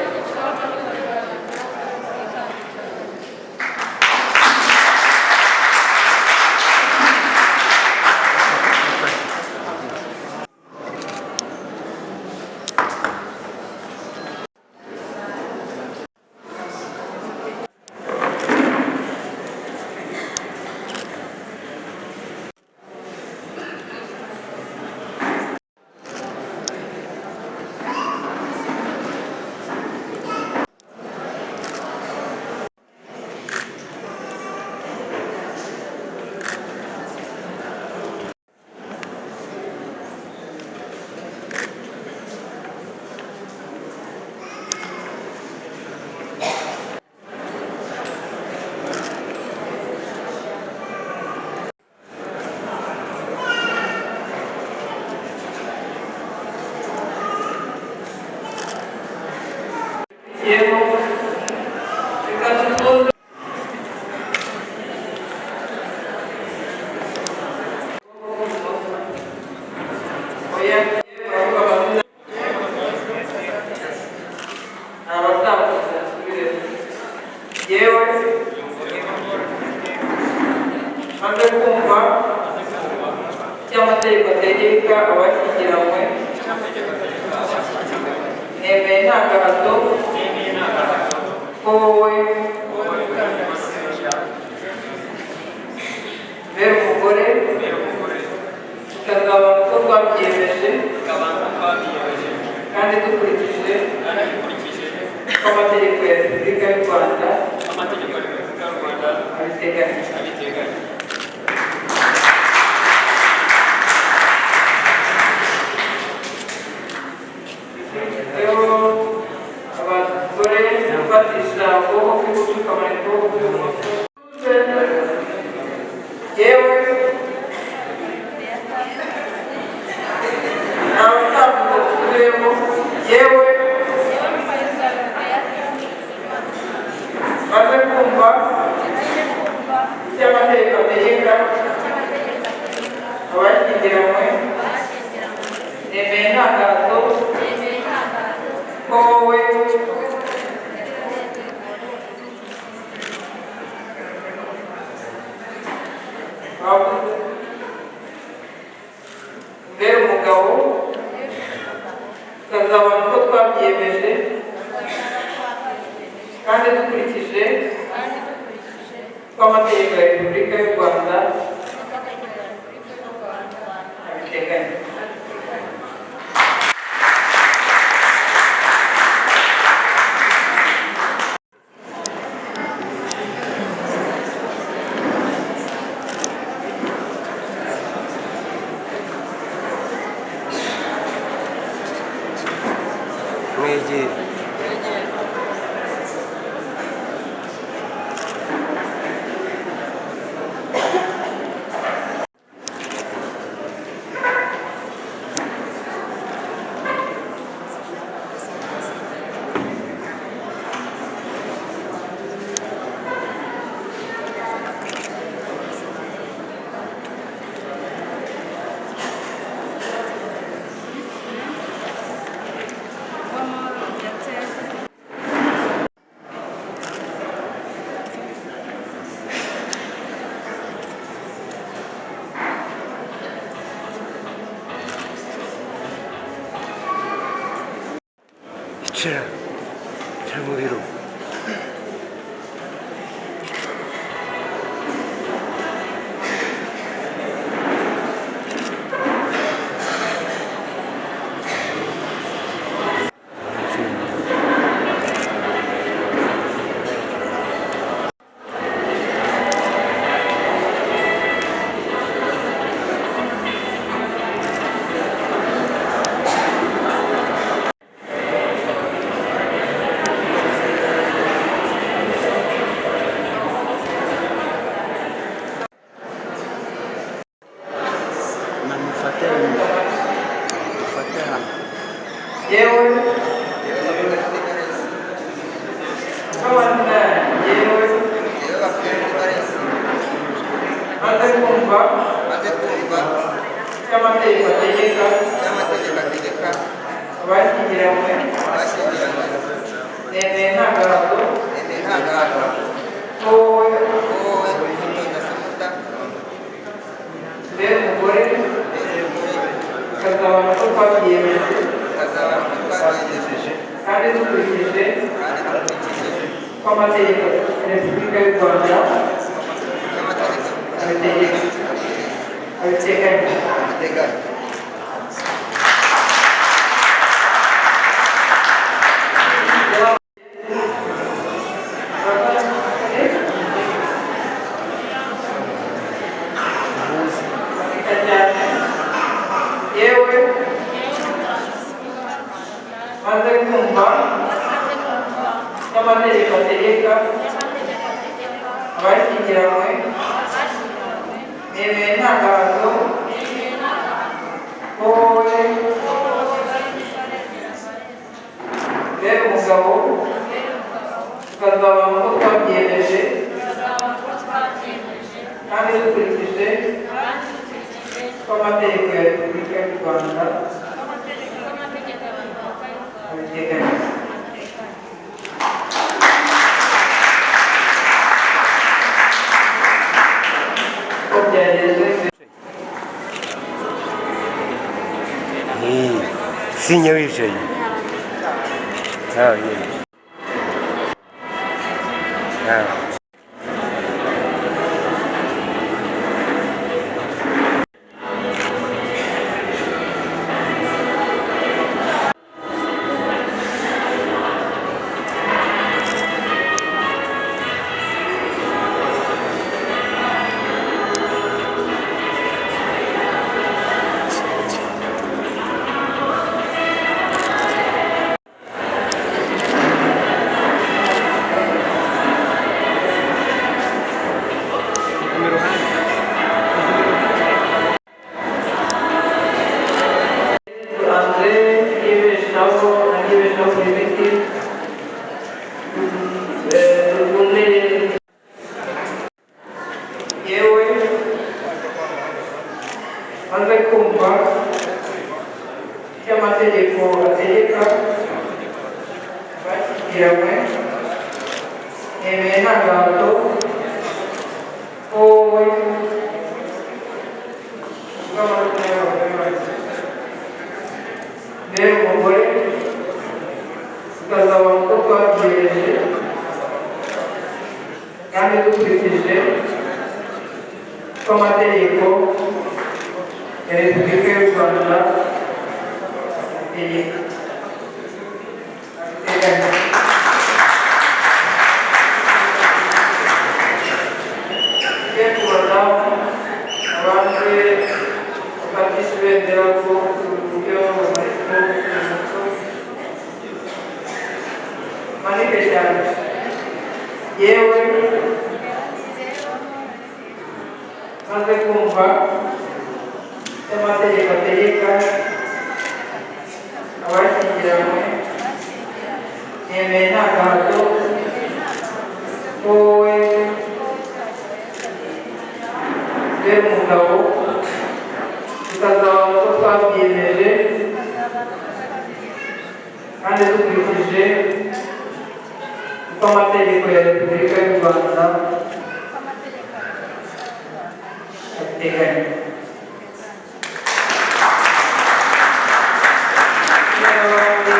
yewe maze kumva cy'amategeko ategeka abashyingiranywe nemeye nta gahato ko wowe bera umugore tukazaba uko twabyiyemeje kandi dukurikije ko amategeko ya repubulika y'u rwanda abiteganya. abagore gufatisha ukuboko kw'iburyo ukamanika ukuboko kw'ibumoso yewe nawe utavuga usubiremo yewe maze kumva icyo amategeko ategeka abashyingiranywe nemeye nta gahato ko wowe bera umugabo tukazabona uko twabyiyemeje kandi dukurikije ko amategeko ya repubulika y'u rwanda abiteganya. mwegere Icara. Icara mu biro. yewe nk'abana yewe maze kumva icyo amategeko ategeka abashyingiranywe nemeye nta gahato ko wowe mbere umugore ukazabona ko twabyiyemeje kandi dukurikije ko amategeko ya repubulika y'u rwanda abiteganya. yewe maze kumva n'amategeko ategeka abashyingiranywe nemeye nta gahato ko wowe mbere umugabo tukazabona ko twabyiyemeje kandi dukurikije ko amategeko ya repubulika y'u rwanda abiteganya. ko byageze Sinya wicaye. yewe maze kumva icyo amategeko ategeka abashyingiranywe nemeye nta gahato ko wowe bw'amazina y'abagore bake mbere umugore tukazabona uko twabyiyemeje kandi dukurikije ko amategeko ya repubulika y'u rwanda abiteganya. tugiye kubona abandi bafatisha ibendera ku buryo bumanitse manike cyane yewe maze kumva icyo amategeko ategeka abashyingiranywe nemeye nta gahato ko wowe mbere umugabo tukazabona ko twabyiyemeje kandi dukurikije uko amategeko ya repubulika y'u rwanda abiteganya. n'abandi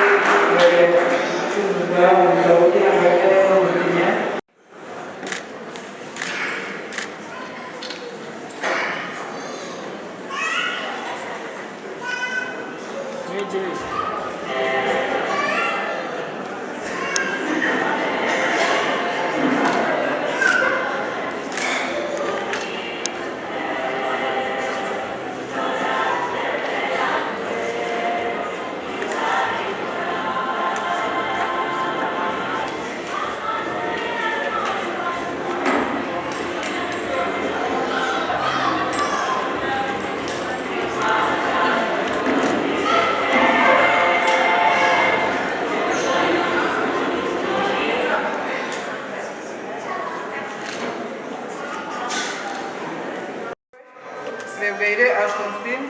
Ribeyire Alphonsine,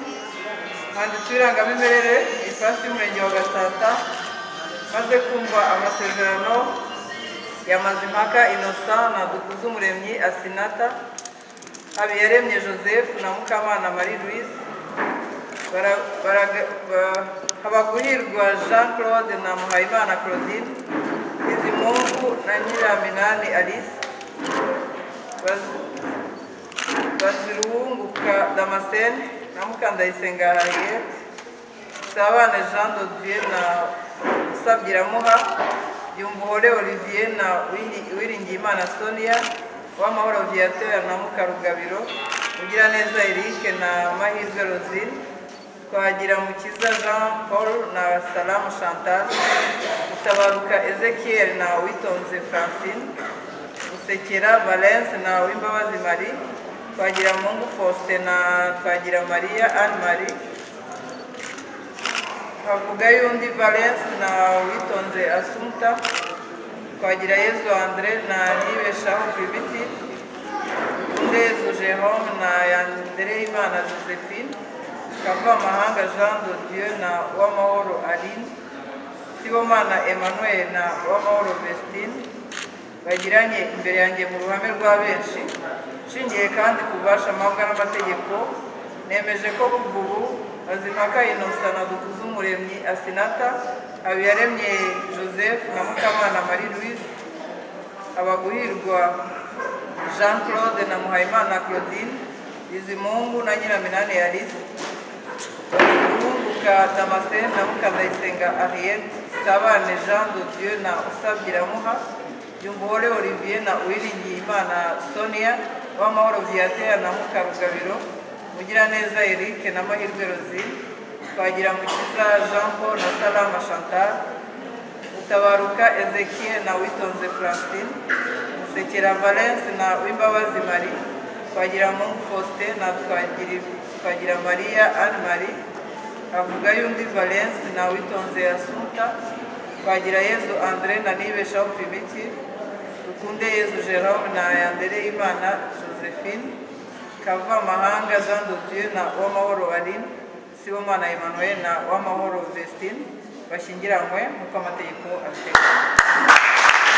umwanditsi w'irangamimerere ifasi y'umurenge wa Gatsata, maze kumva amasezerano ya Mazimpaka Innocent na Dukuzumuremyi Asinata, Habiyaremye Joseph na Mukamana Marie Louise, Habaguhirwa Jean Claude na Muhayimana Claudine, Bizimungu na Nyiraminani Alice, Baziruhunguka Damascene na Mukandayisenga Harriet, Sabane Jean de Dieu na Sabyiramuha, Byumvuhore Olivier na Uwiringiyimana Sonia, Uwamahoro Viateur na Mukarugabiro, Mugiraneza Eric na Mahirwe Rosine, Twagiramukiza Jean Paul na Salamu Chantal, Mutabaruka Ezekiel na Uwitonze Francine, Gusekera Valence na Uwimbabazi Marie, Twagiramungu Faustin na Twagiramariya Anne Marie, Havugayundi Valence na Uwitonze Assumpta, Twagirayezu André na Nibeshaho Primitive, Ndezu Jérôme na Yandereyimana Josephine, Kavamahanga Jean de Dieu na Uwamahoro Aline, Sibomana Emmanuel na Uwamahoro Vestine, bagiranye imbere yanjye mu ruhame rwa benshi, nshingiye kandi ku bubasha mpabwa n'amategeko, nemeje ko kuva ubu Mazimpaka Innocent na Dukuzumuremyi Asinata, Habiyaremye Joseph na Mukamana Marie Louise, Habaguhirwa Jean Claude na Muhayimana Claudine, Bizimungu na Nyiraminani Alice, Baziruhunguka Damascene na Mukandayisenga Harriet, Sabane Jean de Dieu na Usabyiramuha, Byumvuhore Olivier na Uwiringiyimana Sonia, Uwamahoro Viateur na Mukarugabiro, Mugiraneza Eric na Mahirwe Rosine, Twagiramukiza Jean Paul na Salama Chantal, Mutabaruka Ezekiel na Uwitonze Francine, Musekera Valence na Uwimbabazi Marie, Twagiramungu Faustin na Twagiramariya Anne Marie, Havugayundi Valence na Uwitonze Assumpta, Twagirayezu André na Nibeshaho Primitive, Dukundeyezu Jérôme na Yandereyimana Josephine, Kavamahanga Jean de Dieu na Uwamahoro Aline, Sibomana Emmanuel na Uwamahoro Vestine, bashyingiranywe nk'uko amategeko abiteganya.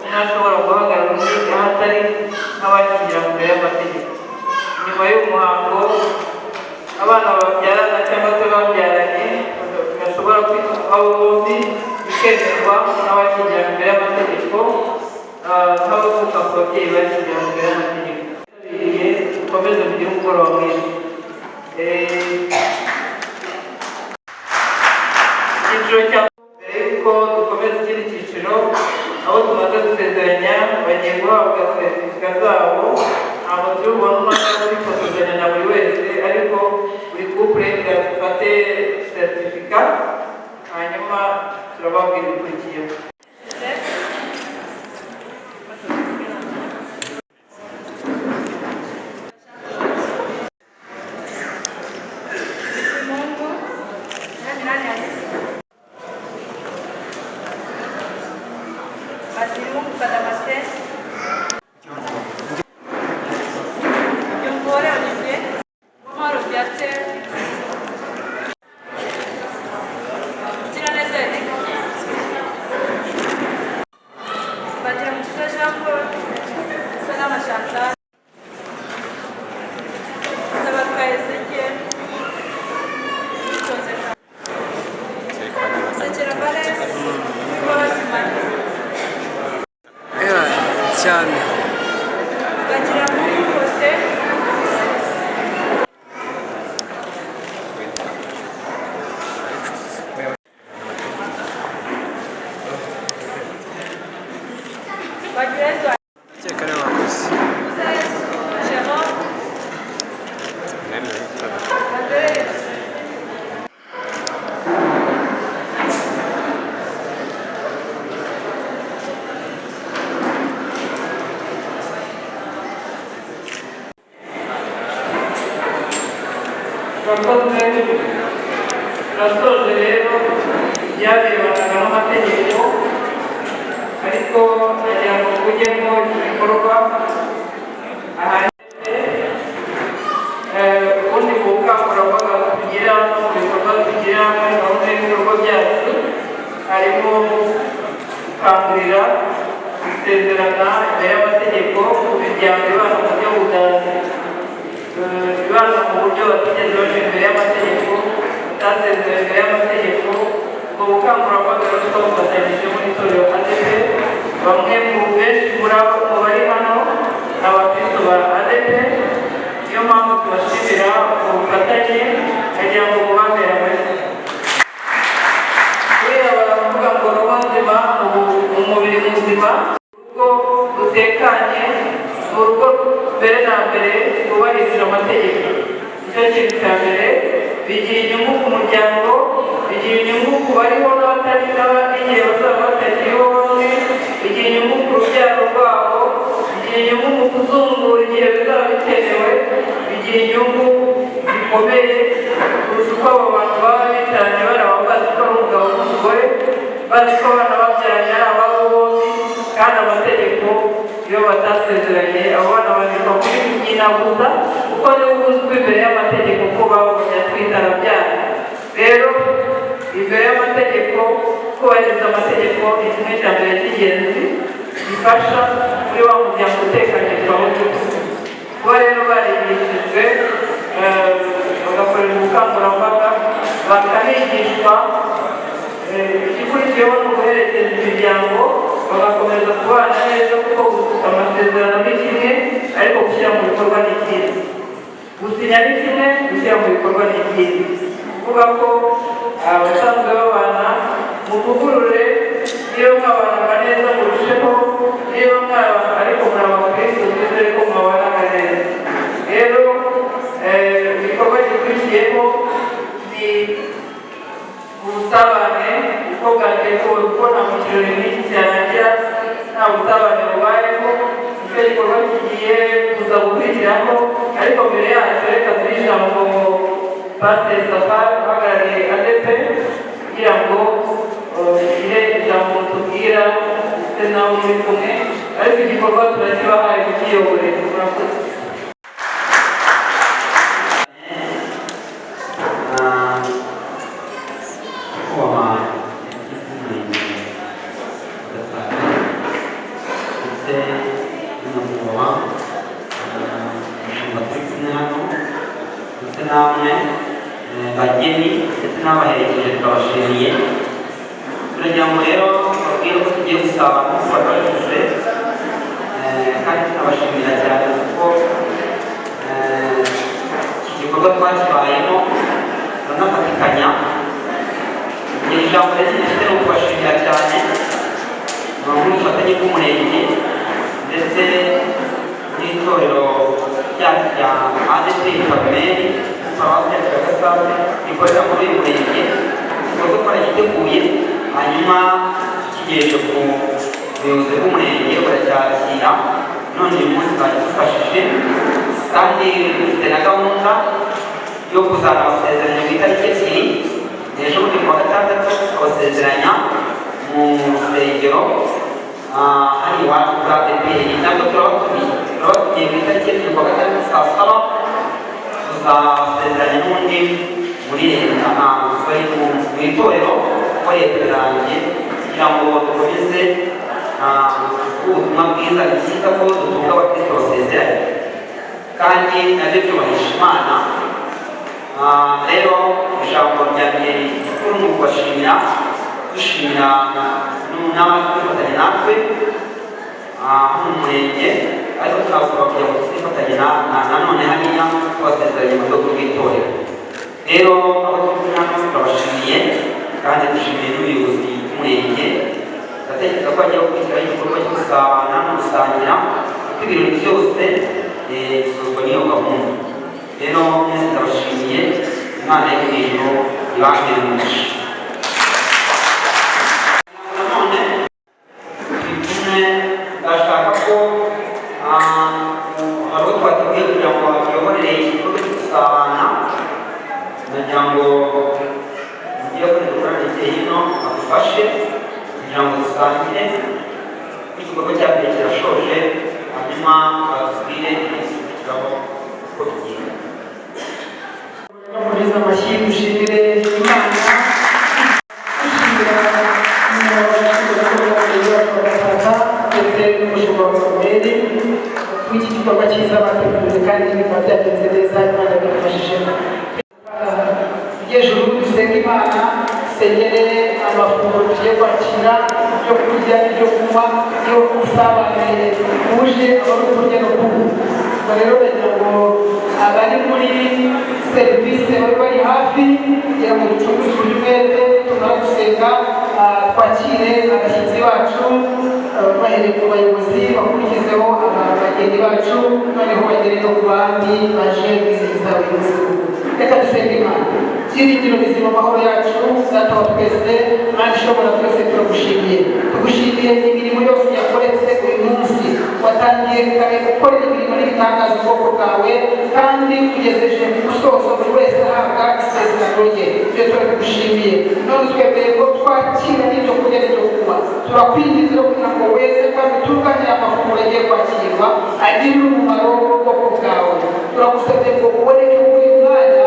ntashobora guhagarara undi ahatari nk'abashyingira mu mbere y'amategeko. Nyuma y'umuhango, abana babyarana cyangwa se babyaranye bashobora kwitwaho bombi bikemerwa n'abashyingira mu mbere y'amategeko, nk'abavuka ku babyeyi bashyingira mu mbere y'amategeko. Dukomeze mugire umugoroba mwiza. Icyiciro cya mbere yuko dukomeza ikindi cyiciro, abo tumaze gusezeranya bagiye guhabwa seritifika zabo. Ntabwo turi bubone umwanya wo kwifotozanya na buri wese, ariko buri couple irafate seritifika, hanyuma turababwira ibikurikiyeho. Baziruhunguka Damascene, Byumvuhore Olivier, Uwamahoro Viateur, Mugiraneza Eric, murakoze turasoje rero ibyarebanaga n'amategeko ariko nagira ngo tujyemo ibikorwa ahanini ubundi mu bukangurambaga tugira no mu bikorwa tugira muri gahunda y'ibikorwa byacu harimo gukangurira gusezerana imbere y'amategeko ku miryango ibana mu buryo ibana mu buryo batigeze baje imbere y'amategeko batasezerewe imbere y'amategeko. ubwo bukangurambaga rero twabufatanyijemo n'itorero ADP. bamwe mu benshi muri abo bari hano ni abakristo ba ADP, niyo mpamvu tubashimira ubufatanye kugira ngo mubambere amahirwe. Kubera baravuga ngo roho nzima umubiri muzima, urugo rutekanye ni urugo mbere na mbere rwubahirije amategeko. Nicyo kintu cya mbere. bigira inyungu ku muryango, bigira inyungu ku bariho n'abatari n'igihe bazaba batakiriho bamwe, bigira inyungu ku rubyaro rwabo, bigira inyungu mu kuzungura igihe bizaba bikenewe, bigira inyungu zikomeye kurusha uko abo bantu baba bicaranye baraba bazi ko ari umugabo n'umugore, bazi ko abana babyaranye ari ababo bombi, kandi amategeko iyo batasezeranye abo bana bandikwa kuri nyina gusa kuko niwe uzwi imbere y'amategeko ko babonye atwite arabyara. rero imbere y'amategeko kubahiriza amategeko ni kimwe cya mbere cy'ingenzi gifasha muri wa muryango utekanye twabonye. kuba rero barigishijwe bagakorera ubukangurambaga bakanigishwa, igikurikiyeho ni uguherekeza imiryango bagakomeza kubana neza kuko amasezerano ni kimwe ariko gushyira mu bikorwa ni ikindi, gusinya ni kimwe gushyira mu bikorwa ni ikindi. kuvuga ko abasanzwe babana muvugurure, niyo mwabanaga neza murusheho, niyo mwabana ariko muri abakristo twizere ko mwabanaga neza. rero igikorwa gikurikiyeho ni ubusabane uko bwateguwe kuko nta mu kirori n'iki cyarangira nta busabane bubayeho. nicyo gikorwa kigiye kuza gukurikiraho, ariko mbere yacu reka duhe ijambo Pasiteri Safari uhagarariye ADP kugira ngo ugire ijambo tubwira ndetse nawe uri kumwe, ariko igikorwa turakibahaye kukiyobore. murakoze. namwe bageni ndetse n'abaherekeje twabashimiye. turagira ngo rero babwire ko tugiye gusaba mufatanyije kandi tunabashimira cyane kuko iki gikorwa twakibayemo turanafatikanya. iri jambo rero rifite no kubashimira cyane nk'ubufatanye bw'umurenge ndetse n'itorero ryacu rya ADP Karumeli paruwasi yacu ya Gasave rikorera muri uyu murenge. igikorwa twaragiteguye hanyuma tukigejeje ku buyobozi bw'umurenge baracyakira, none uyu munsi badufashije kandi dufite na gahunda yo kuzana amasezerano ku itariki ebyiri. ejo bundi kuwa gatandatu abasezeranya mu rusengero hano iwacu kuri ADP. nabwo turabatumiye ku itariki ebyiri kuwa gatandatu saa saba tuzabasezeranya n'undi muri leta mu itorero ko leta irangiye kugira ngo dukomeze ubutumwa bwiza. ni byiza ko dutunga abakristo basezeranye kandi nabyo byubahisha Imana. rero ijambo ryanjye rikuru ni ukubashimira, dushimira n'abafatanya natwe mu murenge, ariko twasaba kugira ngo tuzifatanye nanone hariya tubasezeranye mu rwego rw'itorero. rero abo turi hano turabashimiye kandi dushimiye n'ubuyobozi bw'umurenge. ndatekereza ko hagiye gukurikiraho igikorwa cyo gusabana no gusangira kuko ibintu byose bisozwa n'iyo gahunda. rero mwese ndabashimiye, Imana yo mu ijuru ibambere umugisha. nanone turi kumwe, ndashaka ko hari uwo twateguye kugira ngo bayoborere igikorwa cyo gusabana ngo mugire kuri dukorane igihe hino agufashe kugira ngo dusangire n'igikorwa cya mbere kirashoje hanyuma batubwire igikurikiraho uko bigenda. Muri amashyi dushimire Imana dushimira ndetse n'umushumba wa Samweli w'iki gikorwa cyiza bateguye kandi bikaba byagenze neza Imana yabifashijemo. Hejuru dusenga Imana dusengere amafunguro tugiye kwakira yo kurya n'ibyo kunywa yo gusabana uje abari kurya no kunywa. Rero ndagira ngo abari muri serivisi bari hafi kugira ngo ducunguze uburyo umwete tumara gusenga twakire abashyitsi bacu bahereye ku bayobozi bakurikizeho abageni bacu noneho bagere no ku bandi baje kwizihiza abayobozi. Reka dusenge Imana. Byiringiro bizima amahoro yacu data wa twese Imana ishobora twese turagushimiye. Tugushimiye imirimo yose yakoretse uyu munsi watangiye kare gukorera imirimo n'ibitangaza ubwoko bwawe kandi ugejeje ku musozo buri wese ahabwa isezerano rye. Ibyo turagushimiye. None twebeye ko twakira n'ibyo kurya n'ibyo kunywa turakwinjiza kugira ngo wese kandi utunganye amafunguro agiye kwakirwa agirire umumaro w'ubwoko bwawe. Turagusabye ngo uboneke muri uyu mwanya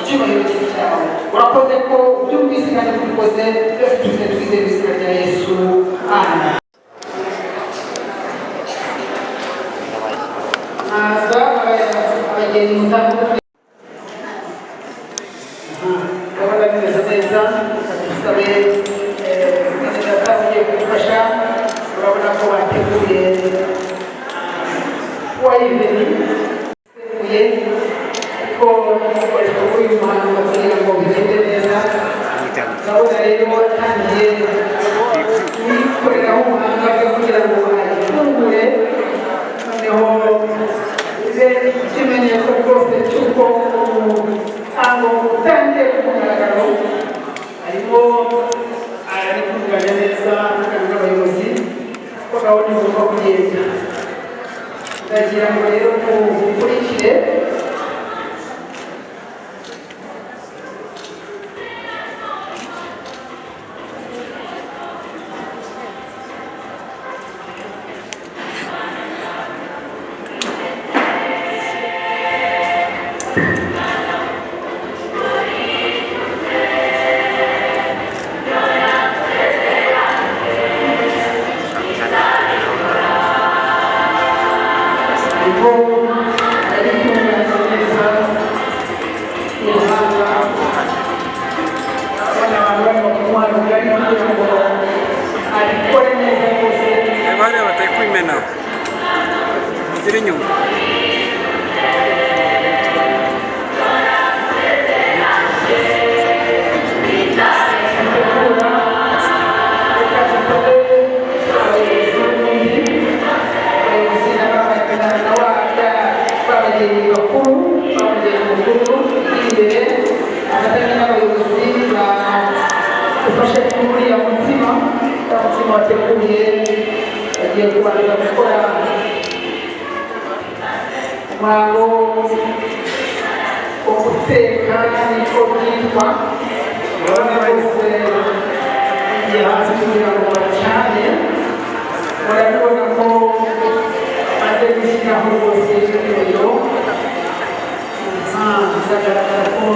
icyubahiro cyawe. Urakoze ko byumvise kandi kubikoze byose tuze twizeye izina rya Yesu. Amen. Haza abageni mutandukanye ndabona bimeze neza dusabe data ugiye kudufasha. Urabona ko bateguye wayiveni ko gukoreshwa kuri uyu muhanda kugira ngo bigende neza. Ndabona rero watangiye wikoreraho umuhanga bwo kugira ngo ayifungure noneho bibe ikimenyetso rwose cy'uko umuhango utangiye ku mugaragaro. Ariko ari kuvugana neza n'abayobozi ko gahunda igomba kugenda. Ndagira ngo rero mukurikire wateguye bagiye kubanza gukora umuhango wo guteka niko byitwa. Urabona bose bagiye hasi kugira ngo bacane. Urabona ko maze gushyiraho rwose ibiryo bizagaragara ko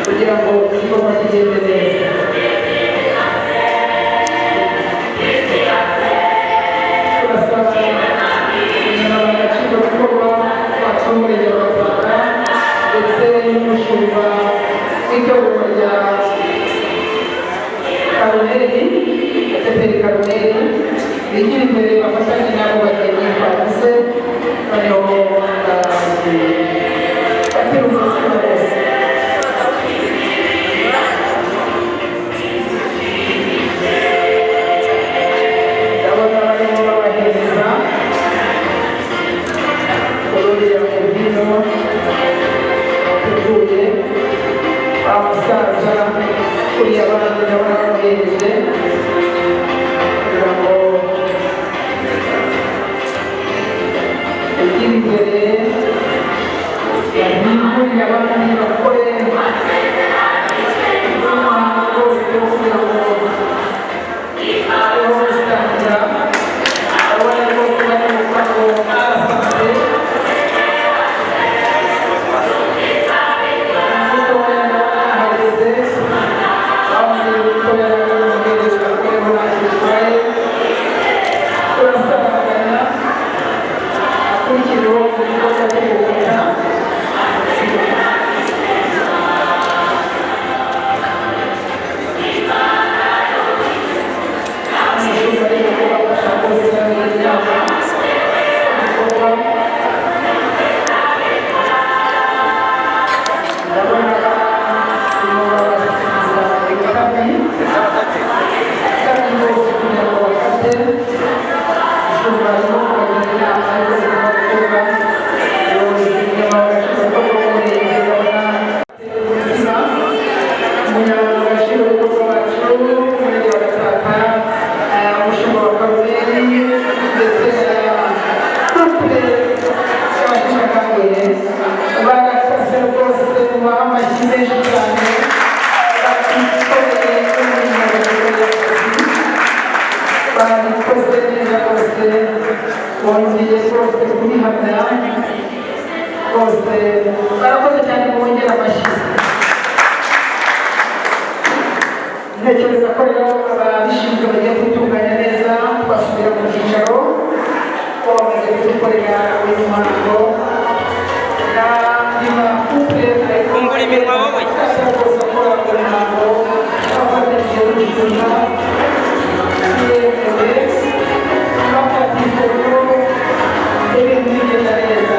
kugira ngo igikorwa kigende neza. bigira imbere bafatanye n'abo bageni bavuze noneho batera umutsima wose ndabona barimo babahereza ururiya mu vino bateguye abasaza kuriya abandi ndabona babahereje kugira ngo ugire imbere yahinduriye abandi bakore umuhango wose wo kugira ngo ariho gusangira abona rwose bari mu kango arasanze bongeye rwose kubihamya rwose barakoze cyane mu bongera amashyi ntekereza ko rero ababishinzwe bagiye gutunganya neza twasubira mu cyicaro ko bamaze kudukorera uyu muhango n'andi makupe Fungura iminwa wowe. rwose akora uyu muhango bafatanyije n'ubuzima yemewe bafata ifoto ibintu bigenda neza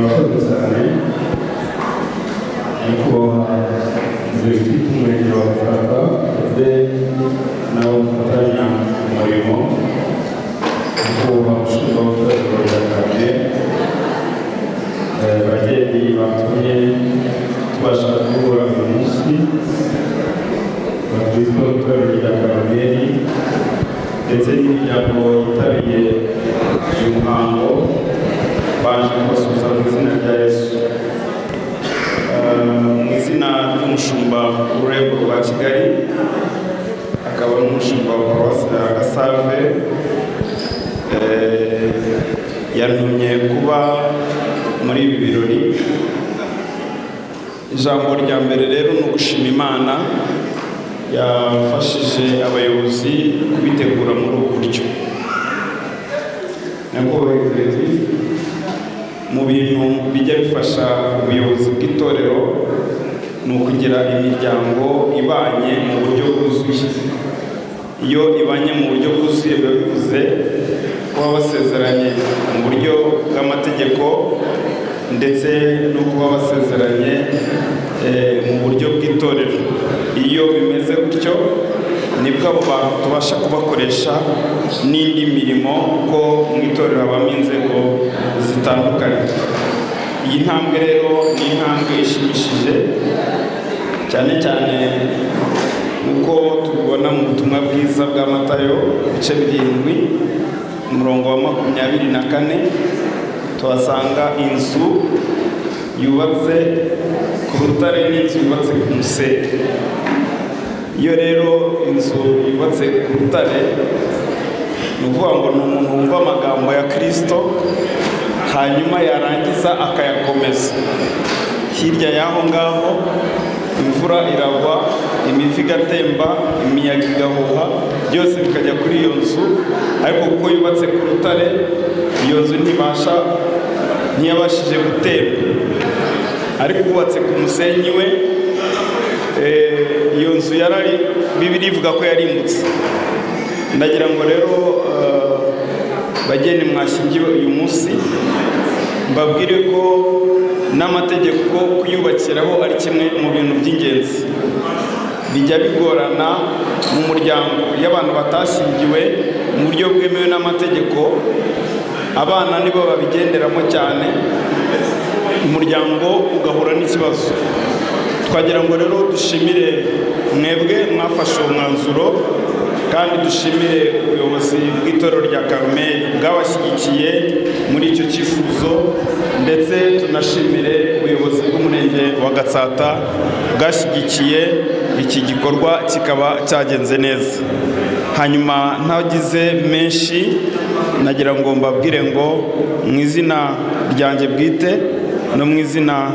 murakoze cyane nyakubahwa Diregiteri w'Umurenge wa Gatsata ndetse n'abo dufatanya umurimo nyakubahwa Umushumba w'Itorero rya Karame, bageni batumye tubasha guhura uyu munsi, bakristo b'Itorero rya Karame ndetse n'imiryango yitabiriye uyu muhango, baje kubasuhuza mu izina rya Yesu. Mu izina ry'umushumba w'ururembo rwa Kigali, akaba n'umushumba wa Paruwasi ya Gasave, yantumye kuba muri ibi birori. Ijambo rya mbere rero ni ugushima Imana yafashije abayobozi kubitegura muri ubu buryo. Nyakubahwa Diregiteri, mu bintu bijya bifasha ubuyobozi bw'itorero ni ukugira imiryango ibanye mu buryo bwuzuye. Iyo ibanye mu buryo bwuzuye biba bivuze kuba basezeranye mu buryo bw'amategeko ndetse no kuba basezeranye mu buryo bw'itorero. Iyo bimeze gutyo nibwo abo bantu tubasha kubakoresha n'indi mirimo, kuko mu itorero habamo inzego zitandukanye. Iyi ntambwe rero ni intambwe ishimishije cyane cyane uko tubibona mu butumwa bwiza bwa Matayo ibice 7 umurongo wa 24 tuhasanga inzu yubatse ku rutare n'inzu yubatse ku musenyi. Iyo rero inzu yubatse ku rutare ni ukuvuga ngo ni umuntu wumva amagambo ya Kristo hanyuma yarangiza akayakomeza. Hirya y'aho ngaho imvura iragwa, imivu igatemba, imiyaga igahuha, byose bikajya kuri iyo nzu, ariko kuko yubatse ku rutare iyo nzu ntiyabashije gutemba. Ariko ubatse ku musenyi we, iyo nzu Bibiliya ivuga ko yarimbutse. Ndagira ngo rero bageni mwashyingiwe uyu munsi, mbabwire ko n'amategeko kuyubakiraho ari kimwe mu bintu by'ingenzi. Bijya bigorana mu muryango iyo abantu batashyingiwe mu buryo bwemewe n'amategeko, abana nibo babigenderamo cyane, umuryango ugahura n'ikibazo. Twagira ngo rero dushimire mwebwe mwafashe umwanzuro, kandi dushimire ubuyobozi bw'itorero rya Karumeli bwabashyigikiye muri icyo cyifuzo, ndetse tunashimire ubuyobozi bw'umurenge wa Gatsata bwashyigikiye iki gikorwa kikaba cyagenze neza. Hanyuma ntagize menshi, nagira ngo mbabwire ngo mu izina ryanjye bwite no mu izina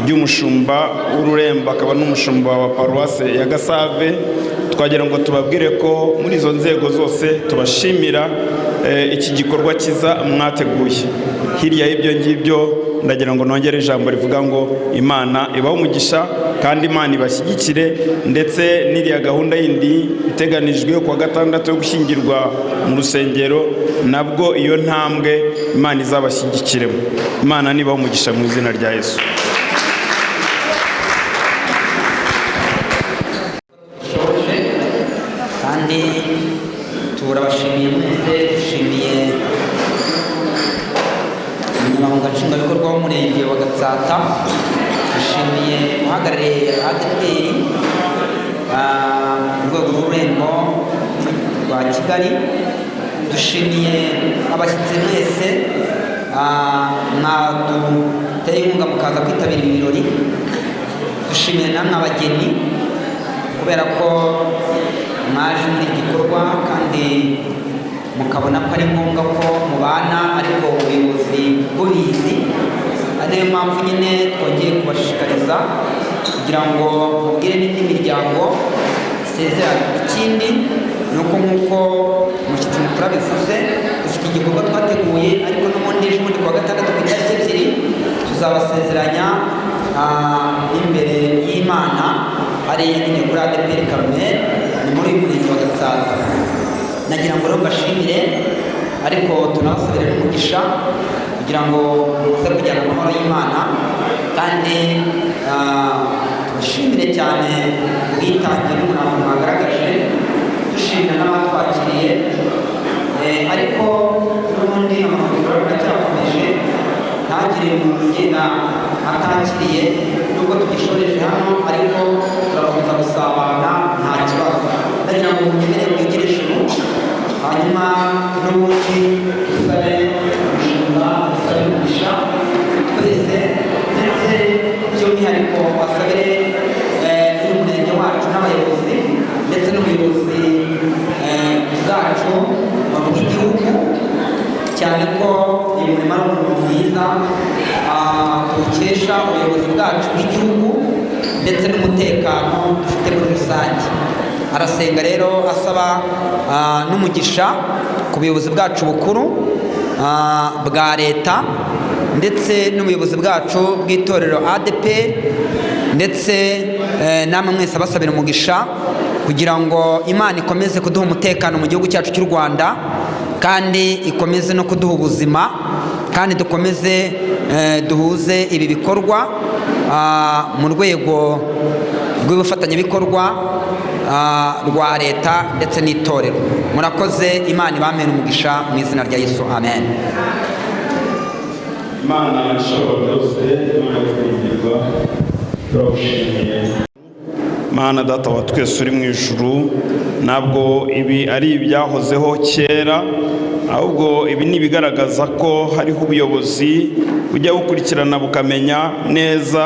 ry'umushumba w'ururembo akaba n'umushumba wa Paruwase ya Gasave, twagira ngo tubabwire ko muri izo nzego zose tubashimira iki gikorwa cyiza mwateguye. Hirya y'ibyo ngibyo ndagira ngo nongere ijambo rivuga ngo Imana ibahe umugisha kandi Imana ibashyigikire, ndetse n'iriya gahunda yindi iteganijwe kuwa gatandatu yo gushyingirwa mu rusengero, nabwo iyo ntambwe Imana izabashyigikiremo. Imana nibahe umugisha mu izina rya Yesu. Kandi turabashimiye mwese, dushimiye umunyamabanga nshingwabikorwa w'umurenge wa Gatsata, dushimiye uhagarariye ADEPR mu rwego rw'ururembo rwa Kigali, dushimiye abashyitsi mwese mwaduteye inkunga mukaza kwitabira ibirori, dushimiye namwe abageni kubera ko mwaje muri iki gikorwa kandi mukabona ko ari ngombwa ko mubana, ariko ubuyobozi bubizi. Ari nayo mpamvu nyine twongeye kubashishikariza kugira ngo mubwire n'indi miryango isezerane. Ikindi ni uko nk'uko umushyitsi mukuru abivuze, dufite igikorwa twateguye, ariko n'ubundi ejo bundi kuwa gatandatu ku itariki 2 tuzabasezeranya imbere y'Imana hariya nyine kuri ADEPR Karumeli, ni muri uyu murenge wa Gatsata. Nagira ngo rero mbashimire ariko tunabasabire n'umugisha kugira ngo muze kujyana amahoro y'Imana, kandi tubashimire cyane ubwitange n'umurava mwagaragaje, dushimira n'abatwakiriye, ariko n'ubundi amafunguro aracyakomeje, ntagire umuntu ugenda atakiriye, nubwo tugishoreje hano ariko turakomeza gusabana nta kibazo. Ndagira ngo mukenere mwigire ijuru, hanyuma n'ubundi dusabe umushinga, dusabe umugisha twese, ndetse by'umwihariko basabire n'umurenge wacu n'abayobozi ndetse n'ubuyobozi bwacu bw'igihugu, cyane ko uyu murimo ari umurimo mwiza tukesha ubuyobozi bwacu bw'igihugu ndetse n'umutekano dufite muri rusange. Arasenga rero asaba n'umugisha ku buyobozi bwacu bukuru bwa leta ndetse n'ubuyobozi bwacu bw'itorero ADEPR, ndetse namwe mwese abasabira umugisha kugira ngo Imana ikomeze kuduha umutekano mu gihugu cyacu cy'u Rwanda, kandi ikomeze no kuduha ubuzima, kandi dukomeze duhuze ibi bikorwa mu rwego rw'ubufatanyabikorwa rwa leta ndetse n'itorero. Murakoze, Imana ibamere umugisha mu izina rya Yesu, amen. Imana ishobora byose, Imana twiringirwa, turagushimiye. Mana Data wa twese uri mu ijuru, ntabwo ibi ari ibyahozeho kera, ahubwo ibi ni ibigaragaza ko hariho ubuyobozi bujya bukurikirana bukamenya neza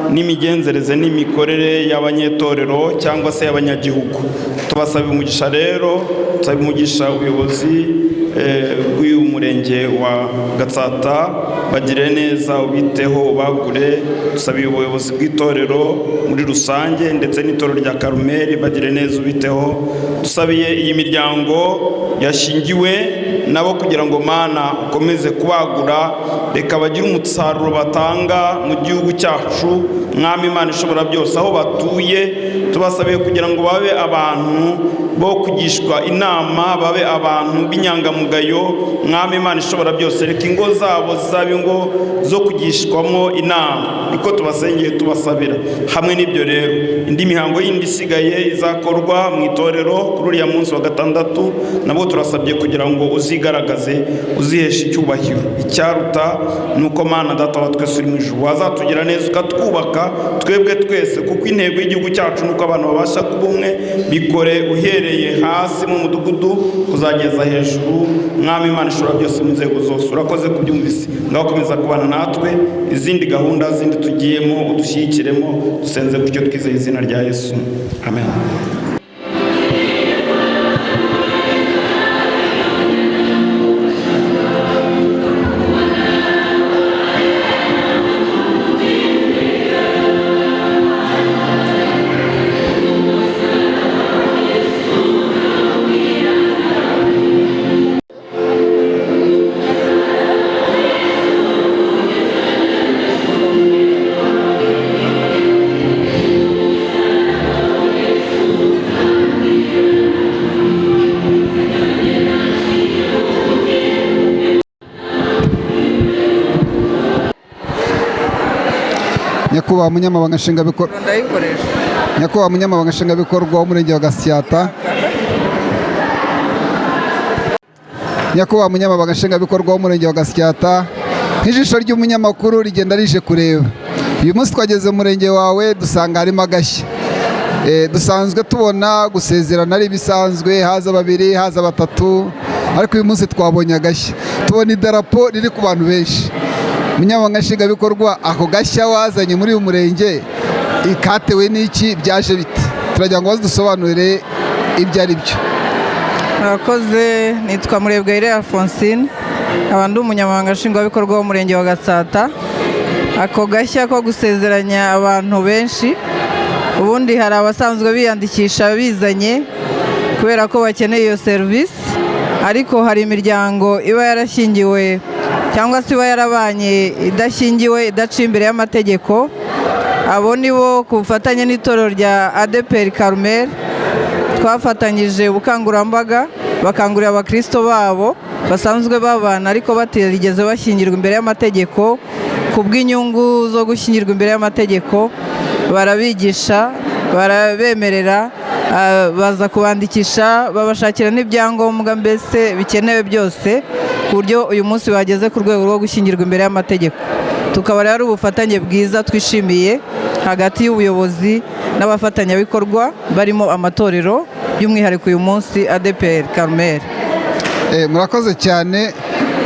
n'imigenzereze n'imikorere y'abanyetorero cyangwa se y'abanyagihugu. Tubasaba umugisha rero, tubasaba umugisha ubuyobozi bw'uyu murenge wa Gatsata, bagire neza, ubiteho, ubagure. Dusabiye ubuyobozi bw'itorero muri rusange ndetse n'itorero rya Karumeli, bagire neza, ubiteho. Dusabiye iyi miryango yashingiwe nabo kugira ngo Mana ukomeze kubagura, reka bagire umusaruro batanga mu gihugu cyacu. Mwami Imana ishobora byose, aho batuye tubasabiye kugira ngo babe abantu bo kugishwa inama, babe abantu b'inyangamugayo. Mwami Imana ishobora byose, reka ingo zabo zabe ingo zo kugishwamo inama, niko tubasengeye tubasabira. Hamwe n'ibyo rero, indi mihango yindi isigaye izakorwa mu itorero kuri uriya munsi wa gatandatu, nabwo turasabye kugira ngo uzigaragaze, uziheshe icyubahiro. Icyaruta ni uko Mana Data wa twese uri mu ijuru wazatugira neza ukatwubaka twebwe twese, kuko intego y'igihugu cyacu nuko abantu babasha kuba umwe. Bikore uhereye hasi mu mudugudu kuzageza hejuru. Mwami Imana ishobora byose mu nzego zose, urakoze kubyumvise, ngaho komeza kubana natwe, izindi gahunda zindi tugiyemo udushyigikiremo, dusenze gutyo twizeye izina rya Yesu, amen. Nyakubahwa Munyamabanga Nshingwabikorwa, Nyakubahwa Munyamabanga Nshingwabikorwa w'Umurenge wa Gasyata, Nyakubahwa Munyamabanga Nshingwabikorwa w'Umurenge wa Gasyata, nk'ijisho ry'umunyamakuru rigenda rije kureba. Uyu munsi twageze mu murenge wawe dusanga harimo agashya. Dusanzwe tubona gusezerana ari ibisanzwe, haza babiri, haza batatu, ariko uyu munsi twabonye agashya. Tubona idarapo riri ku bantu benshi. Munyamabanga Nshingwabikorwa, ako gashya wazanye muri uyu murenge ikatewe n'iki, byaje bite? Turagira ngo badusobanurire ibyo ari byo. Murakoze, nitwa Murebwayire Alphonsine, nkaba ndi umunyamabanga nshingwabikorwa w'umurenge wa Gatsata. Ako gashya ko gusezeranya abantu benshi, ubundi hari abasanzwe biyandikisha bizanye kubera ko bakeneye iyo serivisi, ariko hari imiryango iba yarashyingiwe cyangwa se iba yarabanye idashyingiwe, idaciye imbere y'amategeko. Abo ni bo ku bufatanye n'itorero rya ADEPR Karumeli twafatanyije ubukangurambaga bakangurira abakristo babo basanzwe babana ariko batigeze bashyingirwa imbere y'amategeko ku bw'inyungu zo gushyingirwa imbere y'amategeko, barabigisha, barabemerera, baza kubandikisha, babashakira n'ibyangombwa mbese bikenewe byose ku buryo uyu munsi bageze ku rwego rwo gushyingirwa imbere y'amategeko. Tukaba rero ubufatanye bwiza twishimiye hagati y'ubuyobozi n'abafatanyabikorwa barimo amatorero, by'umwihariko uyu munsi ADEPR Karumeli. Murakoze cyane.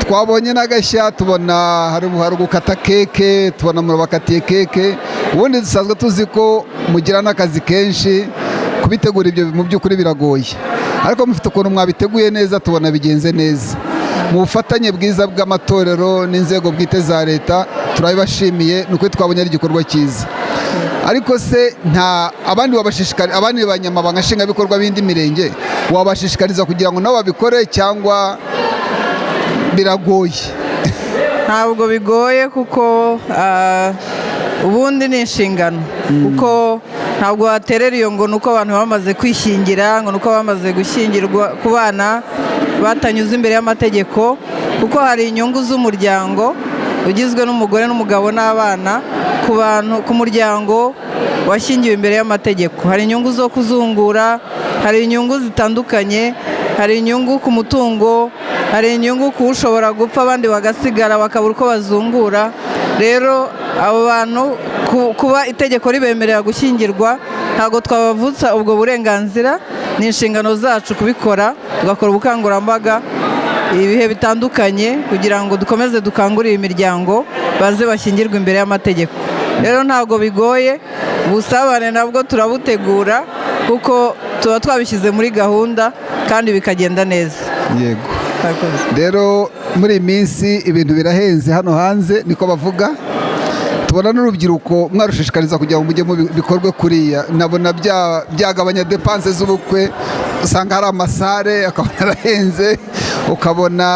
Twabonye n'agashya, tubona hari gukata keke, tubona murabakatiye keke. Ubundi dusanzwe tuzi ko mugira n'akazi kenshi, kubitegura ibyo mu by'ukuri biragoye, ariko mufite ukuntu mwabiteguye neza, tubona bigenze neza. Mu bufatanye bwiza bw'amatorero n'inzego bwite za leta turabibashimiye, nuko twabonye ari igikorwa cyiza. Ariko se nta abandi banyamabanga nshingwabikorwa b'indi mirenge wabashishikariza kugira ngo nabo babikore cyangwa biragoye? Ntabwo bigoye kuko ubundi ni inshingano, kuko ntabwo waterera iyo ngo nuko abantu bamaze kwishingira, ngo nuko bamaze gushyingirwa ku bana batanyuze imbere y'amategeko, kuko hari inyungu z'umuryango ugizwe n'umugore n'umugabo n'abana. Ku muryango washyingiwe imbere y'amategeko hari inyungu zo kuzungura, hari inyungu zitandukanye, hari inyungu ku mutungo, hari inyungu ku ushobora gupfa abandi bagasigara bakabura uko bazungura. Rero abo bantu kuba itegeko ribemerera gushyingirwa ntabwo twabavutsa ubwo burenganzira, ni inshingano zacu kubikora, tugakora ubukangurambaga ibihe bitandukanye kugira ngo dukomeze dukangurire imiryango baze bashyingirwe imbere y'amategeko. Rero ntabwo bigoye, ubusabane nabwo turabutegura kuko tuba twabishyize muri gahunda kandi bikagenda neza. Yego. Rero muri iyi minsi ibintu birahenze hano hanze, niko bavuga. Tubona n'urubyiruko mwarushishikariza kugira ngo mujye mu bikorwe kuriya, nabona byagabanya depanse z'ubukwe, usanga hari amasare akabona arahenze, ukabona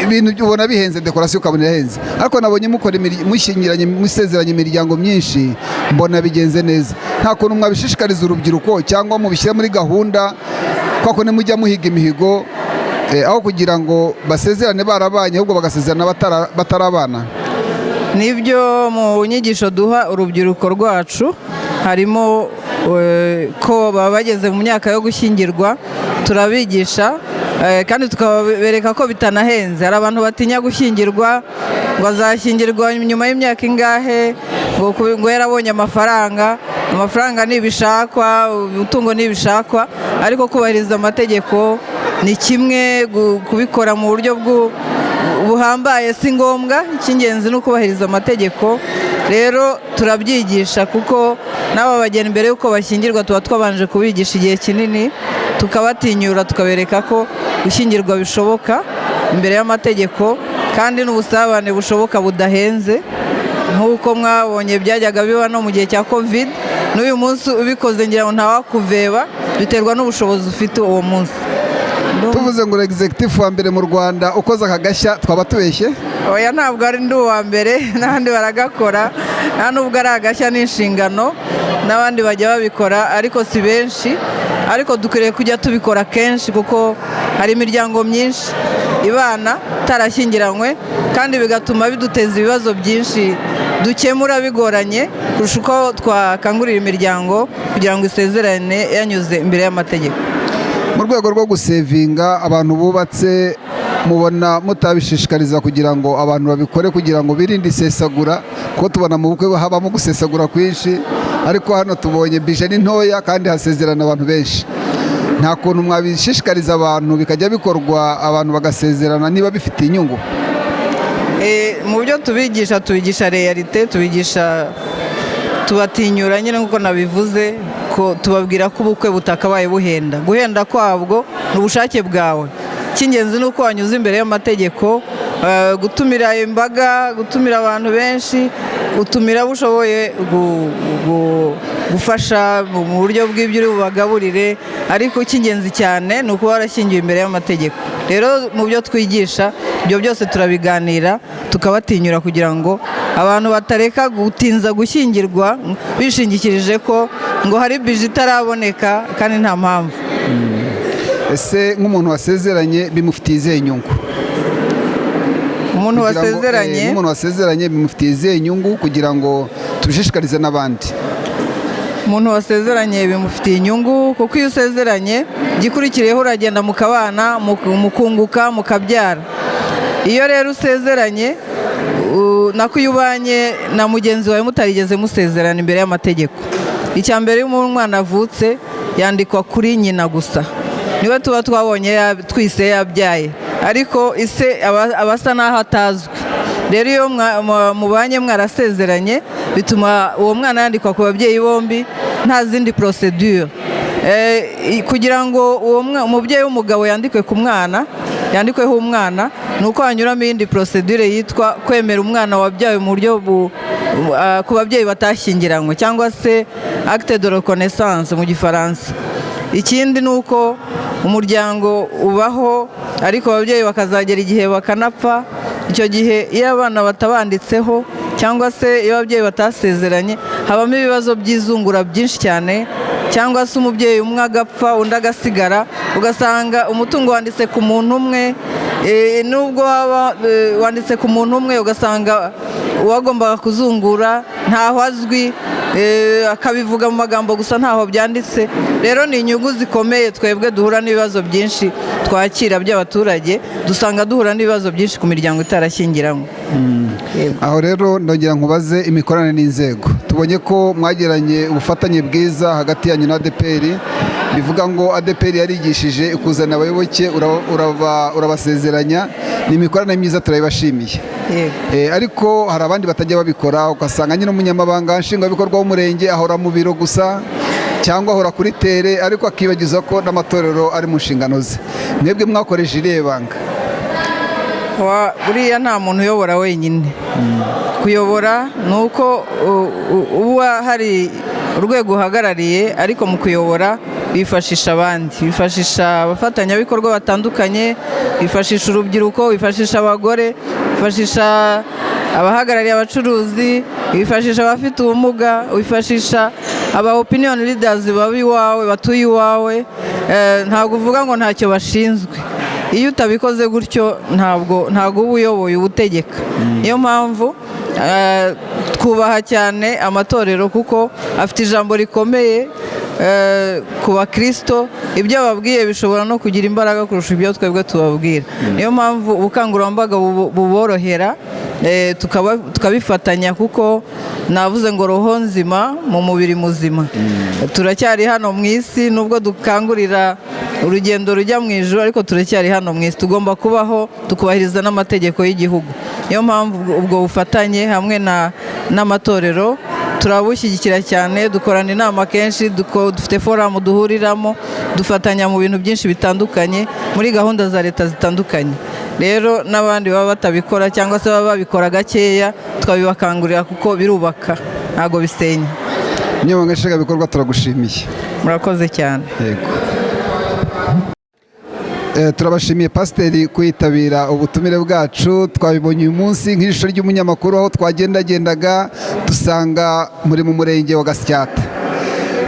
ibintu ubona bihenze, dekorasiyo ukabona irahenze. Ariko nabonye mukora mushyingiranye, musezeranye imiryango myinshi, mbona bigenze neza. Nta kuntu mwabishishikariza urubyiruko cyangwa mubishyira muri gahunda kwa kuntu mujya muhiga imihigo, aho kugira ngo basezerane barabanye ahubwo bagasezerana batarabana? Nibyo mu nyigisho duha urubyiruko rwacu harimo ko baba bageze mu myaka yo gushyingirwa, turabigisha kandi tukabereka ko bitanahenze. Hari abantu batinya gushyingirwa, ngo azashyingirwa nyuma y'imyaka ingahe, ngo yarabonye amafaranga ntibishakwa, umutungo ntibishakwa, ariko kubahiriza amategeko ni kimwe, kubikora mu buryo buhambaye si ngombwa, icy'ingenzi ni ukubahiriza amategeko. Rero turabyigisha kuko n'aba bageni mbere y'uko bashyingirwa tuba twabanje kubigisha igihe kinini, tukabatinyura, tukabereka ko gushyingirwa bishoboka imbere y'amategeko kandi n'ubusabane bushoboka budahenze, nk'uko mwabonye byajyaga biba no mu gihe cya Covid. N'uyu munsi ubikoze ngira ngo ntawakuveba, biterwa n'ubushobozi ufite uwo munsi. Tuvuze ngo executive wa mbere mu Rwanda ukoze aka gashya, twaba tubeshye? Oya, ntabwo ari ndi uwa mbere, n'abandi baragakora, nta nubwo ari agashya, n'inshingano, n'abandi bajya babikora ariko si benshi. Ariko dukwiriye kujya tubikora kenshi kuko hari imiryango myinshi ibana itarashyingiranywe, kandi bigatuma biduteza ibibazo byinshi dukemura bigoranye kurusha uko twakangurira imiryango kugira ngo isezerane yanyuze imbere y'amategeko. Mu rwego rwo gusevinga abantu bubatse, mubona mutabishishikariza kugira ngo abantu babikore kugira ngo birinde isesagura, kuko tubona mu bukwe habamo gusesagura kwinshi, ariko hano tubonye bije ni ntoya kandi hasezerana abantu benshi. Nta kuntu mwabishishikariza abantu bikajya bikorwa, abantu bagasezerana niba bifite inyungu? Mu byo tubigisha realite, tubatinyura nyine nk'uko nabivuze, ko tubabwira ko ubukwe butakabaye buhenda. Guhenda kwabwo ni ubushake bwawe, icy'ingenzi ni uko wanyuze imbere y'amategeko. Gutumira imbaga, gutumira abantu benshi, utumira abo ushoboye gufasha mu buryo bw'ibyo uri bubagaburire, ariko icy'ingenzi cyane ni ukuba warashyingiwe imbere y'amategeko. Rero mu byo twigisha ibyo byose turabiganira, tukabatinyura kugira ngo abantu batareka gutinza gushyingirwa bishingikirije ko ngo hari bije itaraboneka kandi nta mpamvu. ese nk'umuntu wasezeranye bimufitiye izihe nyungu? umuntu Kugira ngo, wasezeranye nk'umuntu wasezeranye bimufitiye izihe nyungu kugira ngo tubishishikarize n'abandi? umuntu wasezeranye bimufitiye inyungu kuko iyo usezeranye igikurikiyeho uragenda mukabana mukunguka mukabyara. Iyo rero usezeranye nako iyo ubanye na mugenzi wawe mutarigeze musezerana imbere y'amategeko, icya mbere iyo umwana avutse yandikwa kuri nyina gusa, niwe tuba twabonye twise yabyaye, ariko ise aba asa n'aho atazwi. Rero iyo mubanye mwarasezeranye bituma uwo mwana yandikwa ku babyeyi bombi nta zindi procedure. Kugira ngo umubyeyi w'umugabo yandikwe ku mwana, yandikweho umwana, ni uko hanyuramo iyindi procedure yitwa kwemera umwana wabyawe mu buryo ku babyeyi batashyingiranywe, cyangwa se acte de reconnaissance mu gifaransa. Ikindi ni uko umuryango ubaho ariko ababyeyi bakazagera igihe bakanapfa. Icyo gihe iyo abana batabanditseho cyangwa se iyo ababyeyi batasezeranye habamo ibibazo by'izungura byinshi cyane, cyangwa se umubyeyi umwe agapfa undi agasigara, ugasanga umutungo wanditse ku muntu umwe. Nubwo waba wanditse ku muntu umwe ugasanga uwagombaga kuzungura ntaho azwi, akabivuga mu magambo gusa ntaho byanditse. Rero ni inyungu zikomeye. Twebwe duhura n'ibibazo byinshi twakira by'abaturage, dusanga duhura n'ibibazo byinshi ku miryango itarashyingiranywe. Aho rero ndongera nkubaze imikoranire n'inzego. Tubonye ko mwagiranye ubufatanye bwiza hagati yanyu na ADEPR, bivuga ngo ADEPR yarigishije ikuzana abayoboke urabasezeranya. Ni imikoranire myiza turayibashimiye. Ariko hari abandi batajya babikora, ugasanga nyine umunyamabanga nshingwabikorwa w'umurenge ahora mu biro gusa cyangwa ahora kuri tere, ariko akibagiza ko n'amatorero ari mu nshingano ze. Mwebwe mwakoresha irihe banga? Buriya nta muntu uyobora wenyine. Kuyobora ni uko uba hari urwego uhagarariye, ariko mu kuyobora bifashisha abandi, bifashisha abafatanyabikorwa batandukanye, bifashisha urubyiruko, bifashisha abagore, bifashisha abahagarariye abacuruzi, bifashisha abafite ubumuga, bifashisha aba opinion leaders baba iwawe, batuye iwawe. Ntabwo uvuga ngo ntacyo bashinzwe. Iyo utabikoze gutyo ntabwo uba uyoboye ubutegeka. Niyo mpamvu twubaha cyane amatorero kuko afite ijambo rikomeye ku bakristo. Ibyo babwiye bishobora no kugira imbaraga kurusha ibyo twebwe tubabwira. Niyo mpamvu ubukangurambaga buborohera, tukabifatanya, kuko navuze ngo roho nzima mu mubiri muzima. Turacyari hano mu isi, nubwo dukangurira urugendo rujya mu ijuru, ariko turacyari hano mu isi. Tugomba kubaho tukubahiriza n'amategeko y'igihugu. Niyo mpamvu ubwo bufatanye hamwe n'amatorero turabushyigikira cyane. Dukorana inama kenshi, dufite forum duhuriramo, dufatanya mu bintu byinshi bitandukanye muri gahunda za leta zitandukanye. Rero n'abandi baba batabikora cyangwa se baba babikora gakeya, twabibakangurira kuko birubaka, ntabwo bisenya. Umunyamabanga nshingwabikorwa turagushimiye. Murakoze cyane. Yego. Turabashimiye Pasiteri kwitabira ubutumire bwacu. Twabibonye uyu munsi nk'ijisho ry'umunyamakuru, aho twagendagendaga dusanga muri mu murenge wa Gasyata.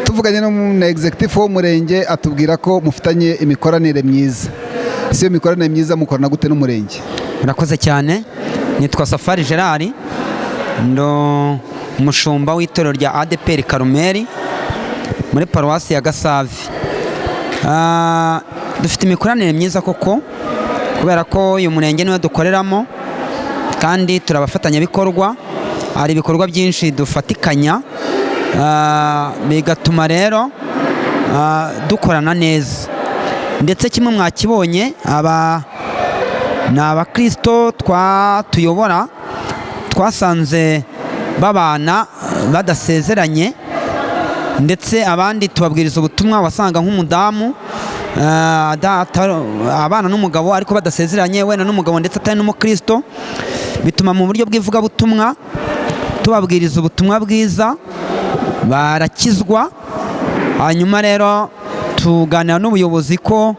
Tuvuganye na executive w'umurenge atubwira ko mufitanye imikoranire myiza. Ese iyo mikoranire myiza mukorana gute n'umurenge? Murakoze cyane. Nitwa Safari Gerard, ndo umushumba w'itorero rya ADEPR Karumeli muri paruwasi ya Gasave. Dufite imikoranire myiza koko, kubera ko uyu murenge niwe dukoreramo kandi turabafatanyabikorwa. Hari ibikorwa byinshi dufatikanya, bigatuma rero dukorana neza. Ndetse kimwe mwakibonye, ni abakristo tuyobora, twasanze babana badasezeranye, ndetse abandi tubabwiriza ubutumwa. Wasanga nk'umudamu abana n'umugabo ariko badasezeranye, wenda n'umugabo ndetse atari n'umukristo. Bituma mu buryo bw'ivugabutumwa tubabwiriza ubutumwa bwiza, barakizwa. Hanyuma rero tuganira n'ubuyobozi ko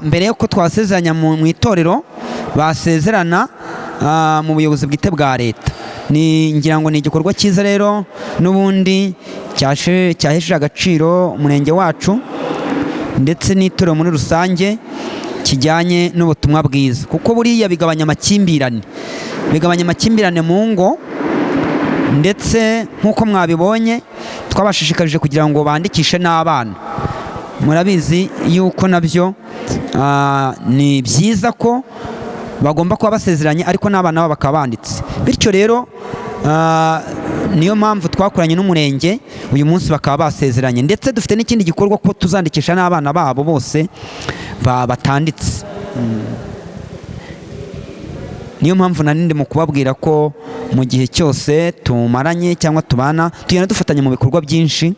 mbere y'uko twasezeranya mu itorero basezerana mu buyobozi bwite bwa leta. Ngira ngo ni igikorwa cyiza rero n'ubundi cyahesheje agaciro umurenge wacu, ndetse n'itorero muri rusange kijyanye n'ubutumwa bwiza, kuko buriya bigabanya amakimbirane mu ngo, ndetse nk'uko mwabibonye twabashishikarije kugira ngo bandikishe n'abana. Murabizi yuko nabyo ni byiza ko bagomba kuba basezeranye ariko n'abana babo bakaba banditse, bityo rero niyo mpamvu twakoranye n'umurenge uyu munsi bakaba basezeranye, ndetse dufite n'ikindi gikorwa ko tuzandikisha n'abana babo bose batanditse. Niyo mpamvu naninde mu kubabwira ko mu gihe cyose tumaranye cyangwa tubana tugenda dufatanya mu bikorwa byinshi,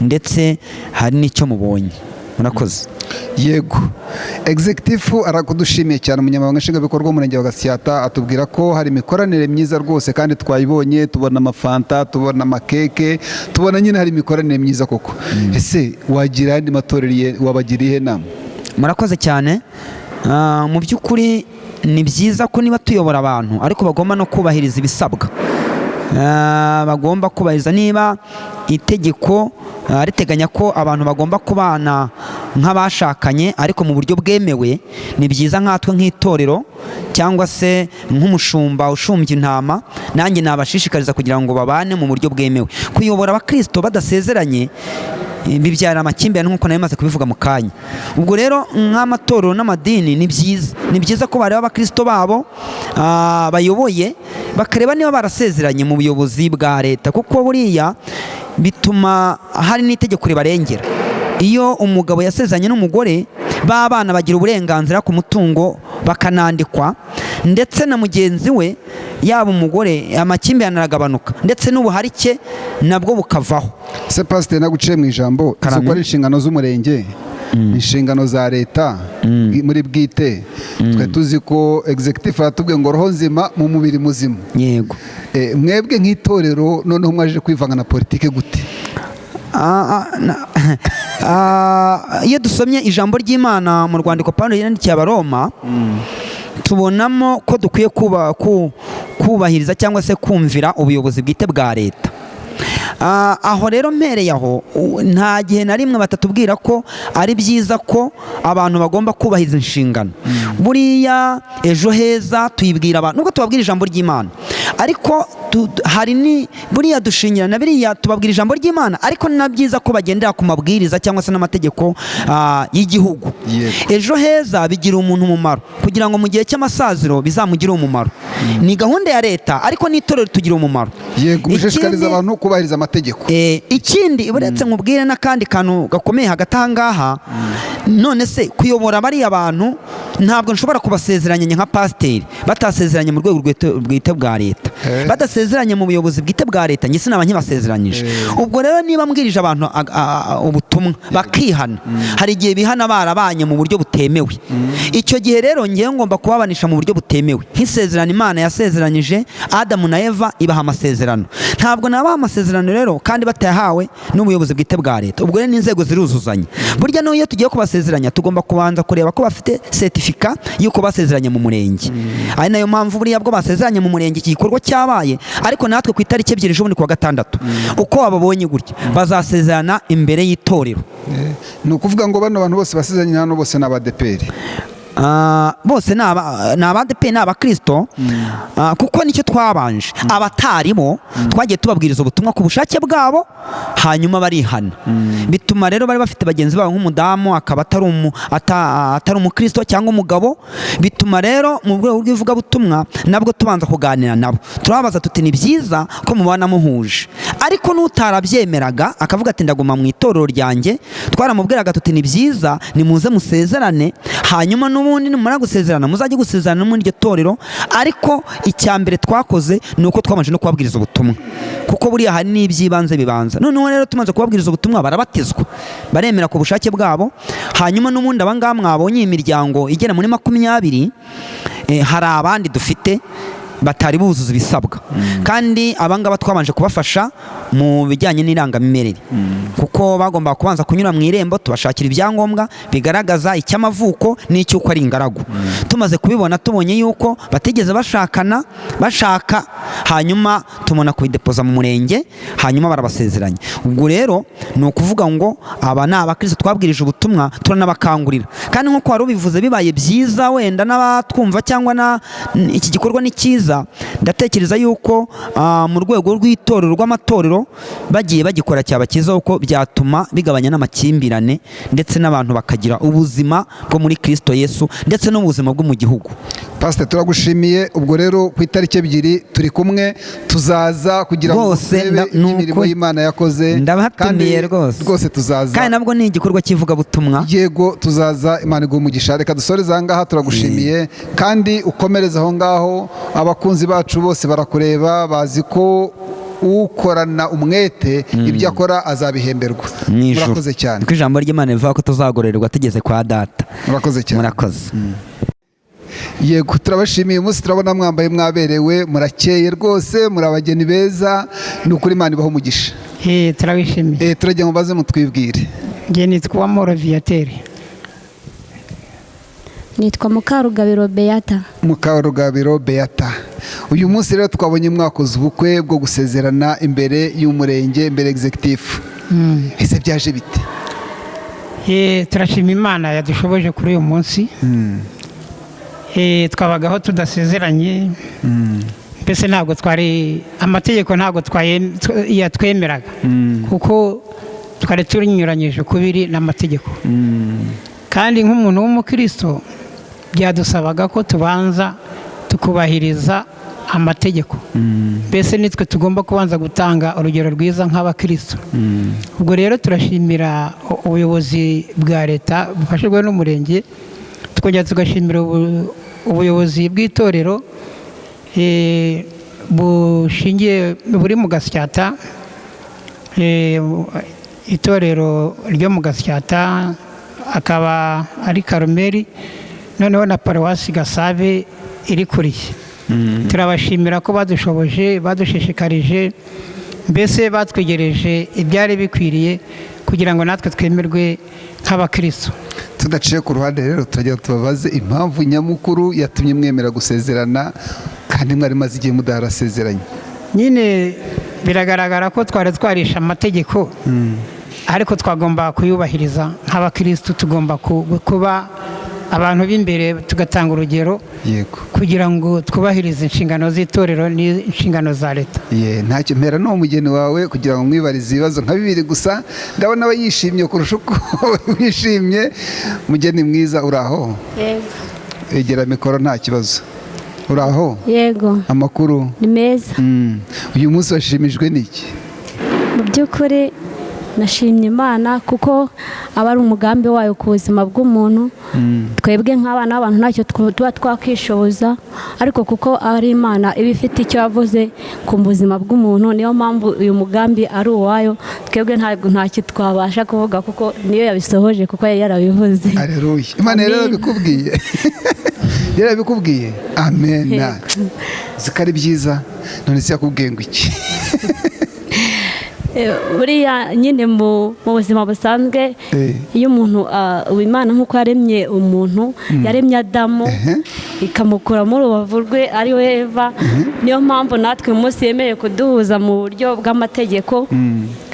ndetse hari n'icyo mubonye. Murakoze. Yego, executive arakudushimiye cyane, umunyamabanga nshingwabikorwa w'umurenge wa Gasyata atubwira ko hari imikoranire myiza rwose kandi twayibonye, tubona amafanta, tubona amakeke, tubona nyine hari imikoranire myiza koko. Ese wagira andi matorero wabagiriye inama? Murakoze cyane. Mu by'ukuri ni byiza ko niba tuyobora abantu ariko bagomba no kubahiriza ibisabwa, bagomba kubahiriza. Niba itegeko riteganya ko abantu bagomba kubana nk'abashakanye ariko mu buryo bwemewe, ni byiza nkatwe nk'itorero cyangwa se nk'umushumba ushumbya intama, nanjye nabashishikariza kugira ngo babane mu buryo bwemewe. Kuyobora abakristo badasezeranye bibyara amakimbirane nk'uko nayo maze kubivuga mu kanya. Ubwo rero nk'amatorero n'amadini ni byiza ko bareba abakristo babo bayoboye, bakareba niba barasezeranye mu buyobozi bwa leta, kuko buriya bituma hari n'itegeko ribarengera. Iyo umugabo yasezeranye n'umugore, b'abana bagira uburenganzira ku mutungo bakanandikwa, ndetse na mugenzi we yaba umugore amakimbirane aragabanuka, ndetse n'ubuharike nabwo bukavaho. Se pasiteri naguciye mu ijambo, izo ko ari inshingano z'umurenge, inshingano za leta muri bwite, twe tuzi ko executive aratubwiye ngo roho nzima mu mubiri muzima. Yego. Mwebwe nk'itorero noneho mwaje kwivanga na politike gute? Iyo dusomye ijambo ry'Imana mu rwandiko Pawulo yandikiye Abaroma, tubonamo ko dukwiye kubahiriza cyangwa se kumvira ubuyobozi bwite bwa leta. Aho rero mpereye aho, nta gihe na rimwe batatubwira ko ari byiza ko abantu bagomba kubahiriza inshingano. Buriya ejo heza tuyibwira abantu, nubwo tubabwira ijambo ry'Imana, ariko hari buriya dushingira na biriya tubabwira ijambo ry'Imana, ariko ni na byiza ko bagendera ku mabwiriza cyangwa se n'amategeko y'igihugu. Ejo heza bigira umuntu umumaro, kugira ngo mu gihe cy'amasaziro bizamugire umumaro. Ni gahunda ya leta, ariko n'itorero tugira umumaro. Yego, gushishikariza abantu kubahiriza amategeko. Ikindi uretse nkubwire n'akandi kantu gakomeye hagati aha ngaha, none se kuyobora bariya bantu ntabwo nshobora kubasezeranya nka pasiteri batasezeranye mu rwego bwite bwa leta, badasezeranye mu buyobozi bwite bwa leta, njye sinaba nkibasezeranyije. Ubwo rero niba mbwirije abantu ubutumwa bakihana, hari igihe bihana barabanye mu buryo butemewe. Icyo gihe rero ngewe ngomba kubabanisha mu buryo butemewe, nk'isezerano Imana yasezeranyije Adamu na Eva, ibaha amasezerano. Ntabwo nabaha amasezerano rero kandi batayahawe n'ubuyobozi bwite bwa leta. Ubwo rero n'inzego ziruzuzanya. Burya n'iyo tugiye kubasezeranya tugomba kubanza kureba ko bafite certificat y'uko basezeranye mu murenge. Ari nayo mpamvu buriya bwo basezeranye mu murenge iki gikorwa cyabaye, ariko natwe ku itariki 2 ejo bundi kuwa gatandatu uko wababonye gutya bazasezerana imbere y'itorero. Ni ukuvuga ngo bano bantu bose basezeranye hano bose n'abadeperi. Bose ni ADEPR, ni abakristo, kuko nicyo twabanje. Abatarimo twagiye tubabwiriza ubutumwa ku bushake bwabo, hanyuma barihana. Bituma rero bari bafite bagenzi babo nk'umudamu akaba atari umukristo cyangwa umugabo, bituma rero mu rwego rw'ivugabutumwa nabwo tubanza kuganira nabo, turababaza tuti ni byiza ko mubana muhuje. Ariko n'utarabyemeraga akavuga ati ndaguma mu itorero ryanjye, twaramubwiraga tuti ni byiza nimuze musezerane, hanyuma n'ubundi nimara gusezerana muzajye gusezerana muri iryo torero. Ariko icya mbere twakoze ni uko twabanje no kubabwiriza ubutumwa, kuko buriya hari n'iby'ibanze bibanza. Noneho rero tumaze kubabwiriza ubutumwa barabatizwa, baremera ku bushake bwabo. Hanyuma n'ubundi abangaba mwabonye imiryango igera muri 20, hari abandi dufite batari buzuza ibisabwa, kandi abangaba twabanje kubafasha mu bijyanye n'irangamimerere, kuko yuko bagomba kubanza kunyura mu irembo tubashakira ibyangombwa bigaragaza icy'amavuko n'icy'uko ari ingaragu. Tumaze kubibona tubonye yuko batigeze bashaka, hanyuma tumona kubidepoza mu murenge, hanyuma barabasezeranya. Ubwo rero ni ukuvuga ngo aba ni abakristo twabwirije ubutumwa, turanabakangurira. Kandi nk'uko wari ubivuze, bibaye byiza wenda n'abatwumva cyangwa iki gikorwa ni cyiza, ndatekereza yuko mu rwego rw'itorero rw'amatorero bagiye bagikora cyaba cyiza, kuko byatuma bigabanya n'amakimbirane ndetse n'abantu bakagira ubuzima bwo muri Kristo Yesu ndetse n'ubuzima bwo mu gihugu. Pastor, turagushimiye. Ubwo rero ku itariki 2 turi kumwe, tuzaza kugira ngo turebe imirimo y'Imana yakoze. Ndabahatumiye rwose tuzaza, kandi nabwo ni igikorwa cy'ivugabutumwa. Yego, tuzaza. Imana iguhe umugisha. Reka dusoreze aha ngaha, turagushimiye kandi ukomereze aho ngaho. Abakunzi bacu bose barakureba, bazi ko ukorana umwete ibyo akora azabihemberwa. Murakoze cyane. Kuko ijambo ry'Imana rivuga ko tuzagororerwa tugeze kwa Data. Murakoze cyane. Murakoze. Yego, turabashimiye. Umunsi turabona mwambaye mwaberewe, murakeye rwose, muri abageni beza. Ni ukuri Imana ibaho umugisha. Turabishimiye. Turagira ngo baze mutwibwire. Nge nitwa Uwamahoro Viateur. Nitwa Mukarugabiro Beata. Mukarugabiro Beata. Uyu munsi rero twabonye mwakoze ubukwe bwo gusezerana imbere y'umurenge, imbere executive. Ese byaje bite? Turashima Imana yadushoboje kuri uyu munsi. Twabagaho tudasezeranye, mbese ntabwo twari, amategeko ntabwo yatwemeraga, kuko twari tunyuranyije kubiri n'amategeko. Kandi nk'umuntu w'umukristo byadusabaga ko tubanza tukubahiriza amategeko. Mbese nitwe tugomba kubanza gutanga urugero rwiza nk'abakristo. Ubwo rero turashimira ubuyobozi bwa leta bufashijwe n'umurenge, tukongera tugashimira ubuyobozi bw'itorero bushingiye buri mu Gasyata, itorero ryo mu Gasyata akaba ari Karumeli, noneho na Paruwasi Gasave iri kuriye. Turabashimira ko badushoboje, badushishikarije, mbese batwegereje ibyari bikwiriye kugira ngo natwe twemerwe nk'abakristo. Tudaciye ku ruhande rero, turagira tubabaze impamvu nyamukuru yatumye mwemera gusezerana kandi mwari maze igihe mudarasezeranye. Nyine biragaragara ko twari twarisha amategeko, ariko twagomba kuyubahiriza nk'abakristo. Tugomba kuba abantu b'imbere, tugatanga urugero. Yego, kugira ngo twubahirize inshingano z'itorero n'inshingano za leta. Ntacyo mpera no umugeni wawe kugira ngo mwibarize ibibazo nka 2 gusa. Ndabona aba yishimye kurusha uko wishimye. Mugeni mwiza, uraho? Yego. Egera mikoro nta kibazo. Uraho? Yego. Amakuru ni meza. Uyu munsi washimijwe n'iki? Mu by'ukuri nashimye Imana kuko aba ari umugambi wayo ku buzima bw'umuntu. Twebwe nk'abana b'abantu ntacyo tuba twakishoboza, ariko kuko ari Imana iba ifite icyo yavuze ku buzima bw'umuntu, niyo mpamvu uyu mugambi ari uwayo. Twebwe ntacyo twabasha kuvuga kuko niyo yabisohoje, kuko yari yarabivuze. Haleluya. Imana rero yabikubwiye. Yarabikubwiye. Amen. Zikari byiza. None se yakubwiye ngo iki? Buriya nyine mu buzima busanzwe, iyo umuntu Imana nk'uko yaremye umuntu, yaremye Adamu ikamukura muri urubavu rwe ari we Eva. Niyo mpamvu natwe umunsi yemeye kuduhuza mu buryo bw'amategeko,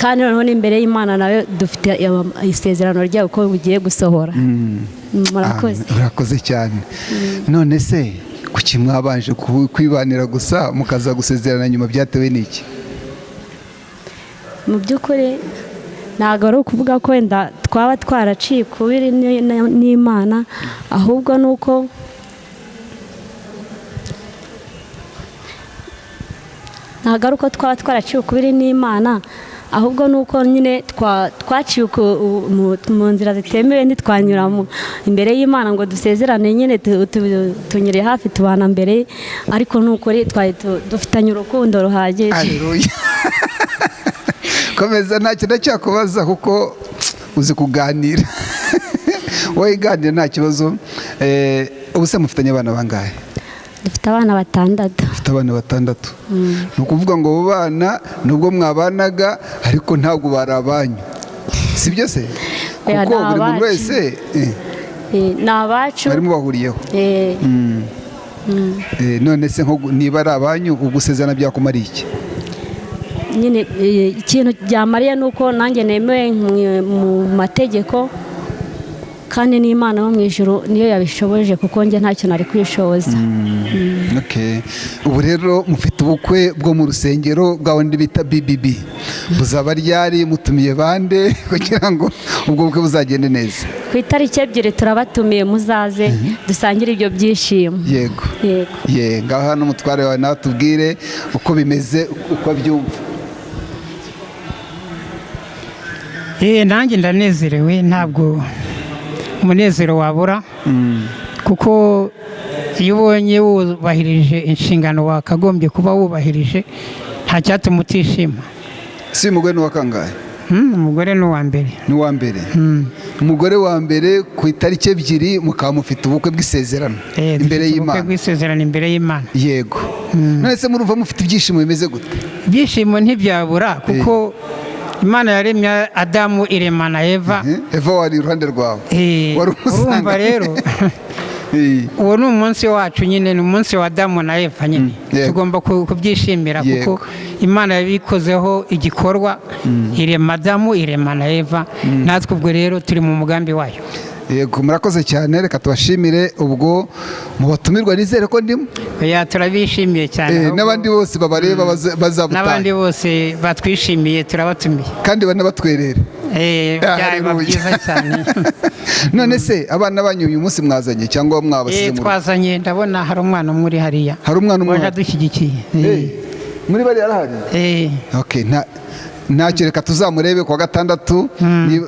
kandi noneho n'imbere y'Imana nayo dufite isezerano ryayo ko bugiye gusohora. Murakoze. Urakoze cyane. None se kuki mwabanje kwibanira gusa mukaza gusezerana nyuma, byatewe n'iki? Mu by'ukuri ntabwo ari ukuvuga ko wenda twaba twaraciye kubiri n'Imana, ahubwo ni uko twaba twaraciye ukubiri n'Imana, ahubwo ni uko nyine twaciye mu nzira zitemewe, ntitwanyura imbere y'Imana ngo dusezerane. Nyine tunyure hafi, tubana mbere, ariko ni ukuri twari dufitanye urukundo ruhagije. Haleluya. Komeza, nta kintu cyakubaza kuko uzi kuganira. Wowe ganira nta kibazo. Ubu se mufitanye abana bangahe? Dufite abana 6. Dufite abana 6. Ni ukuvuga ngo abo bana nubwo mwabanaga ariko ntabwo bari abanyu. si byo se Oya, kuko ni buri muntu abacu. wese ni abacu barimo bahuriyeho. None se niba ari abanyu ugusezerana byakumariye iki? nyine ikintu byamariye ni uko nanjye nemewe mu mategeko kandi n'Imana yo mu ijuru niyo yabishoboje kuko njye ntacyo nari kwishoboza. Okay. Ubu rero mufite ubukwe bwo mu rusengero bwa wundi bita BBB, buzaba ryari, mutumiye bande kugira ngo ubwo bukwe buzagende neza? Ku itariki 2 turabatumiye muzaze dusangire ibyo byishimo. Yego ngaho hano umutware wawe nawe tubwire uko bimeze, uko abyumva. Nanjye ndanezerewe, ntabwo umunezero wabura kuko iyo ubonye wubahirije inshingano wakagombye kuba wubahirije nta cyatuma utishima. Si umugore ni uwa kangahe? Umugore ni uwa mbere. Ni uwa mbere. Umugore wa mbere ku itariki 2 mukaba mufite ubukwe bw'isezerano imbere y'Imana. Ubukwe bw'isezerano imbere y'Imana. Yego. None se murumva mufite ibyishimo bimeze gute? Ibyishimo ntibyabura kuko Imana yaremye Adamu iremana Eva. Eva wari iruhande rwawe. Urumva rero uwo ni umunsi wacu nyine, ni umunsi wa Adamu na Eva nyine. Tugomba kubyishimira kuko Imana yabikozeho igikorwa, irema Adamu iremana Eva, natwe ubwo rero turi mu mugambi wayo. Yego, murakoze cyane, reka tubashimire. Ubwo mu batumirwa nizere ko ndimo. Turabishimiye cyane. N'abandi bose babareba bazabutaha. N'abandi bose batwishimiye turabatumiye. Kandi banabatwerere. Byaba byiza cyane. None se abana banyu uyu munsi mwazanye cyangwa mwabasize mu? Twazanye, ndabona hari umwana muri hariya. Hari umwana umwe wadushyigikiye. Muri bari arahari? Okay, ntacyo, reka tuzamurebe kuwa gatandatu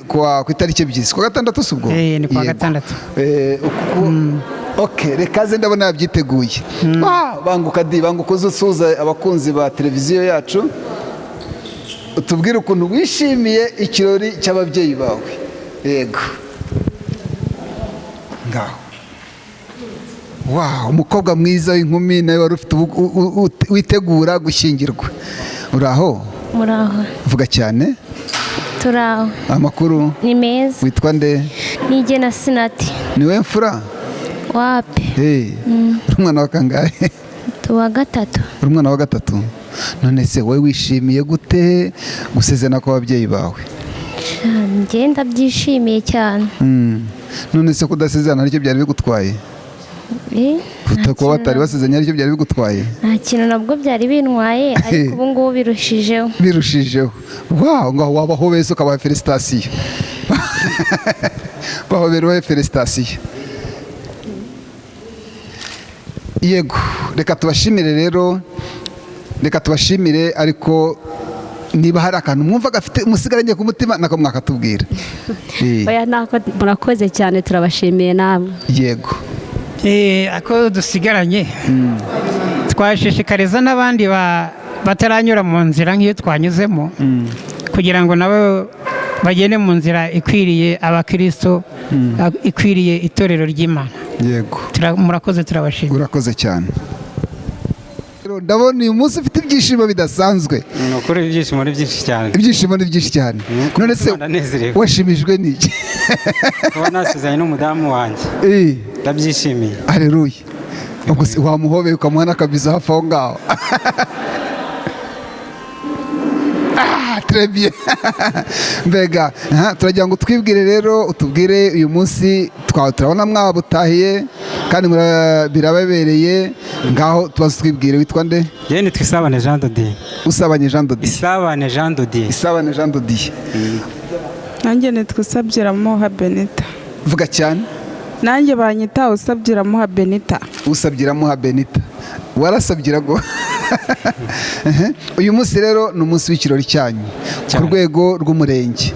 ku itariki 2. Kuwa gatandatu si ubwo? Ni kuwa gatandatu. Okay, reka ze ndabona yabyiteguye. Banguka uzusuza abakunzi ba televiziyo yacu, utubwire ukuntu wishimiye ikirori cy'ababyeyi bawe. Yego. Ngaho. Wow, umukobwa mwiza w'inkumi nawe wari ufite witegura gushyingirwa. Uraho? Muraho. Vuga cyane. Turaho. Amakuru? Ni meza. Witwa nde? Nigena Sinati. Niwe mfura? Wapi? Umwana wa kangahe? Tuwa 3. Umwana wa 3. None se wowe wishimiye gute gusezerana kw'ababyeyi bawe? Njye ndabyishimiye cyane. None se kudasezerana aricyo byari bigutwaye? Kuba batari basezeranye aricyo byari bigutwaye? Nta kintu nabwo byari bintwaye, ariko ubu ngubu birushijeho. Birushijeho. Wow, ngaho wabaho bese ukabaha felicitation. Bahoberewe felicitation. Yego, reka tubashimire rero. Reka tubashimire, ariko niba hari akantu mwumva gafite umusigaranye ku mutima nako mwakatubwira. Oya, nako murakoze cyane, turabashimiye namwe. Yego. Ako dusigaranye twashishikariza n'abandi bataranyura mu nzira nk'iyo twanyuzemo kugira ngo nabo bagende mu nzira ikwiriye abakristo, ikwiriye itorero ry'Imana. Yego. Murakoze, turabashimira. Urakoze cyane. Ndabona uyu munsi ufite ibyishimo bidasanzwe. Ukuri ibyishimo ni byinshi cyane. Ibyishimo ni byinshi cyane. None se washimijwe n'iki? Kuba nasezeranye n'umudamu wanjye. Ndabyishimiye. Haleluya. Ubwo se wamuhobeye ukamuha n'akabizo hafi aho ngaho. Très bien. Mbega turagira ngo twibwire rero, utubwire uyu munsi turabona mwabutahiye kandi birababereye, ngaho tubaze twibwire. Witwa nde? Yewe nitwa Isabane Jean de Dieu. Usabanye Jean de Dieu. Isabane Jean de Dieu. Isabane Jean de Dieu. Nanjye nitwa Usabyiramuha Benita. Vuga cyane. Nanjye banyita Usabyiramuha Benita. Usabyiramuha Benita. Warasabyira go. Uyu munsi rero ni umunsi w'ikirori cyanyu ku rwego rw'umurenge,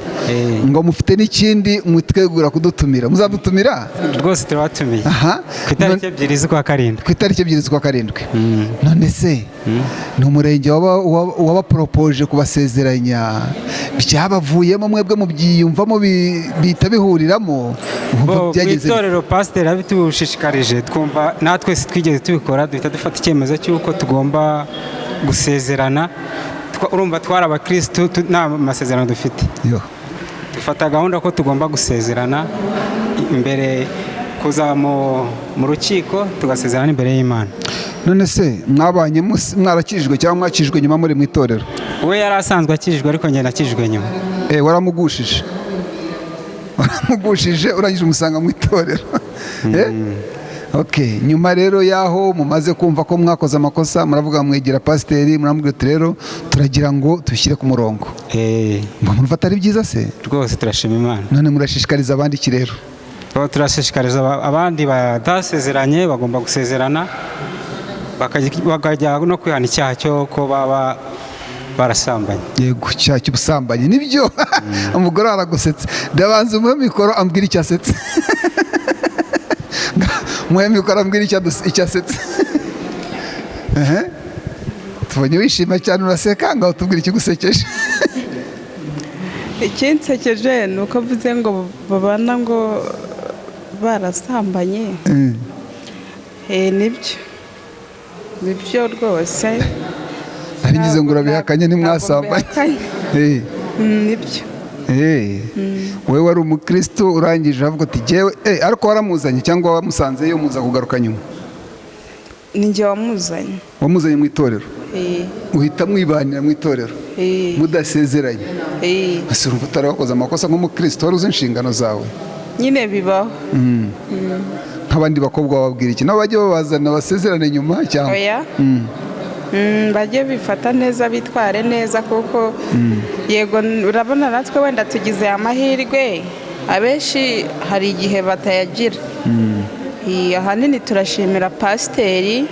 ngo mufite n'ikindi mwitegura kudutumira. Muzadutumira? Rwose turabatumiye ku itariki 2 z'ukwa 7. Ku itariki 2 z'ukwa 7. None se ni umurenge wabaporopoje kubasezeranya, byabavuyemo mwebwe mubyiyumvamo bihita bihuriramo? Mu itorero pasiteri abitubushishikarije, twumva natwe twigeze tubikora, duhita dufata icyemezo cy'uko tugomba gusezerana. Urumva twari abakristo nta masezerano dufite, dufata gahunda ko tugomba gusezerana imbere, kuza mu rukiko tugasezerana imbere y'Imana. none se mwabanye mwarakijijwe cyangwa mwakijijwe nyuma muri mu itorero? We yari asanzwe akijijwe ariko njye nakijijwe nyuma. Waramugushije urangije umusanga mu itorero. Okay, nyuma rero yaho mumaze kumva ko mwakoze amakosa, muravuga mwegera pasiteri, muramubwira uti rero turagira ngo tubishyire ku murongo. Murumva atari byiza se? Rwose turashima Imana. None murashishikariza abandi iki rero? Turashishikariza abandi badasezeranye bagomba gusezerana, bakajya no kwihana icyaha cyo ko baba barasambanye. Yego, icyaha cy'ubusambanyi nibyo. Umugore aragusetse, ndabanza umuhe mikoro ambwira icyo asetse. Muhe mikoro ambwira icyo asetse. Tubonye wishima cyane uraseka, ngaho tubwire ikigusekeje. Ikinsekeje ni uko avuze ngo babana ngo barasambanye. Nibyo rwose. Ngize ngo urabihakanye ntimwasambanye. Nibyo. Wowe wari umukristo urangije avuga ati jyewe, ariko waramuzanye cyangwa wamusanzeyo muza kugaruka nyuma? Ni njye wamuzanye. Wamuzanye mu itorero? Uhita mwibanira mu itorero mudasezeranye? Ese urumva utari wakoze amakosa nk'umukristo, wari uzi inshingano zawe? Nyine bibaho. Nk'abandi bakobwa bababwira iki? Nabo bajye babazana basezerane nyuma cyangwa? Oya, bajye bifata neza, bitware neza, kuko yego urabona natwe wenda tugize amahirwe, abenshi hari igihe batayagira. Ahanini turashimira pasiteri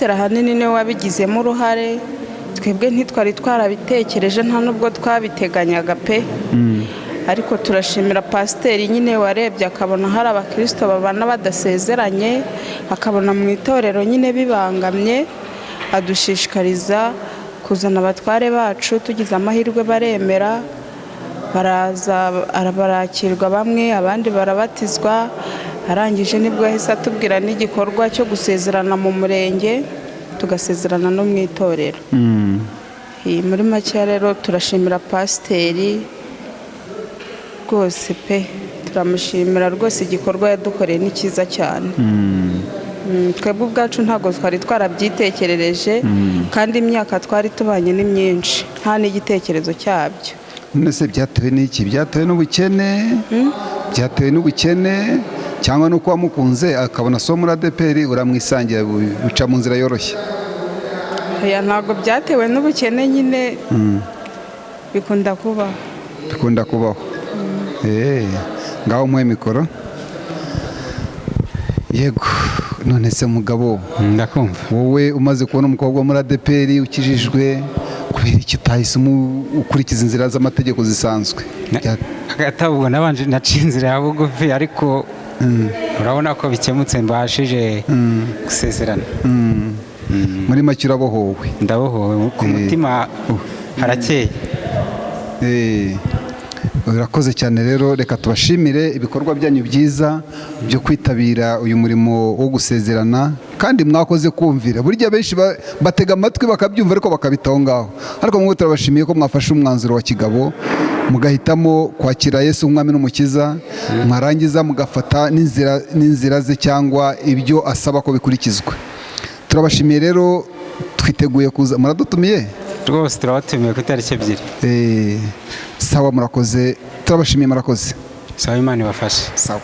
ahanini niwe wabigizemo uruhare, twebwe ntitwari twarabitekereje, nta nubwo twabiteganyaga pe. Ariko turashimira pasiteri nyine warebye akabona hari abakristo babana badasezeranye, akabona mu itorero nyine bibangamye, adushishikariza kuzana abatware bacu. Tugize amahirwe baremera, baraza barakirwa, bamwe abandi barabatizwa. Arangije nibwo yahise atubwira n'igikorwa cyo gusezerana mu murenge, tugasezerana no mu itorero. Muri make rero turashimira pasiteri rwose pe, turamushimira rwose, igikorwa yadukoreye ni cyiza cyane. Twebwe ubwacu ntabwo twari twarabyitekerereje, kandi imyaka twari tubanye ni myinshi, nta n'igitekerezo cyabyo. None se byatewe n'iki? Byatewe n'ubukene? Byatewe n'ubukene cyangwa nuko wamukunze akabona so muri ADPR uramwisangira bica mu nzira yoroshye? Oya, ntabwo byatewe n'ubukene, nyine bikunda kubaho. Ngaho muhe mikoro. Yego, none se mugabo, ndakumva. Wowe umaze kubona umukobwa muri ADPR ukijijwe, kubera iki utahise ukurikiza inzira z'amategeko zisanzwe? Agatabwo nabanje naciye inzira ya bugufi, ariko urabona ko bikemutse, mbashije gusezerana. Muri make urabohowe? Ndabohowe, ku mutima harakeye. Urakoze cyane rero, reka tubashimire ibikorwa byanyu byiza byo kwitabira uyu murimo wo gusezerana, kandi mwakoze kumvira. Burya benshi batega amatwi bakabyumva ariko bakabitaho ngaho, ariko mwe turabashimiye ko mwafashe umwanzuro wa kigabo, mugahitamo kwakira Yesu nk'umwami n'umukiza, mwarangiza mugafata n'inzira ze cyangwa ibyo asaba ko bikurikizwa. Turabashimiye rero, twiteguye kuza. Muradutumiye? Rwose turabatumiye ku itariki 2. Sawa, murakoze, turabashimiye, murakoze. Sawa, Imana ibafashe. Sawa.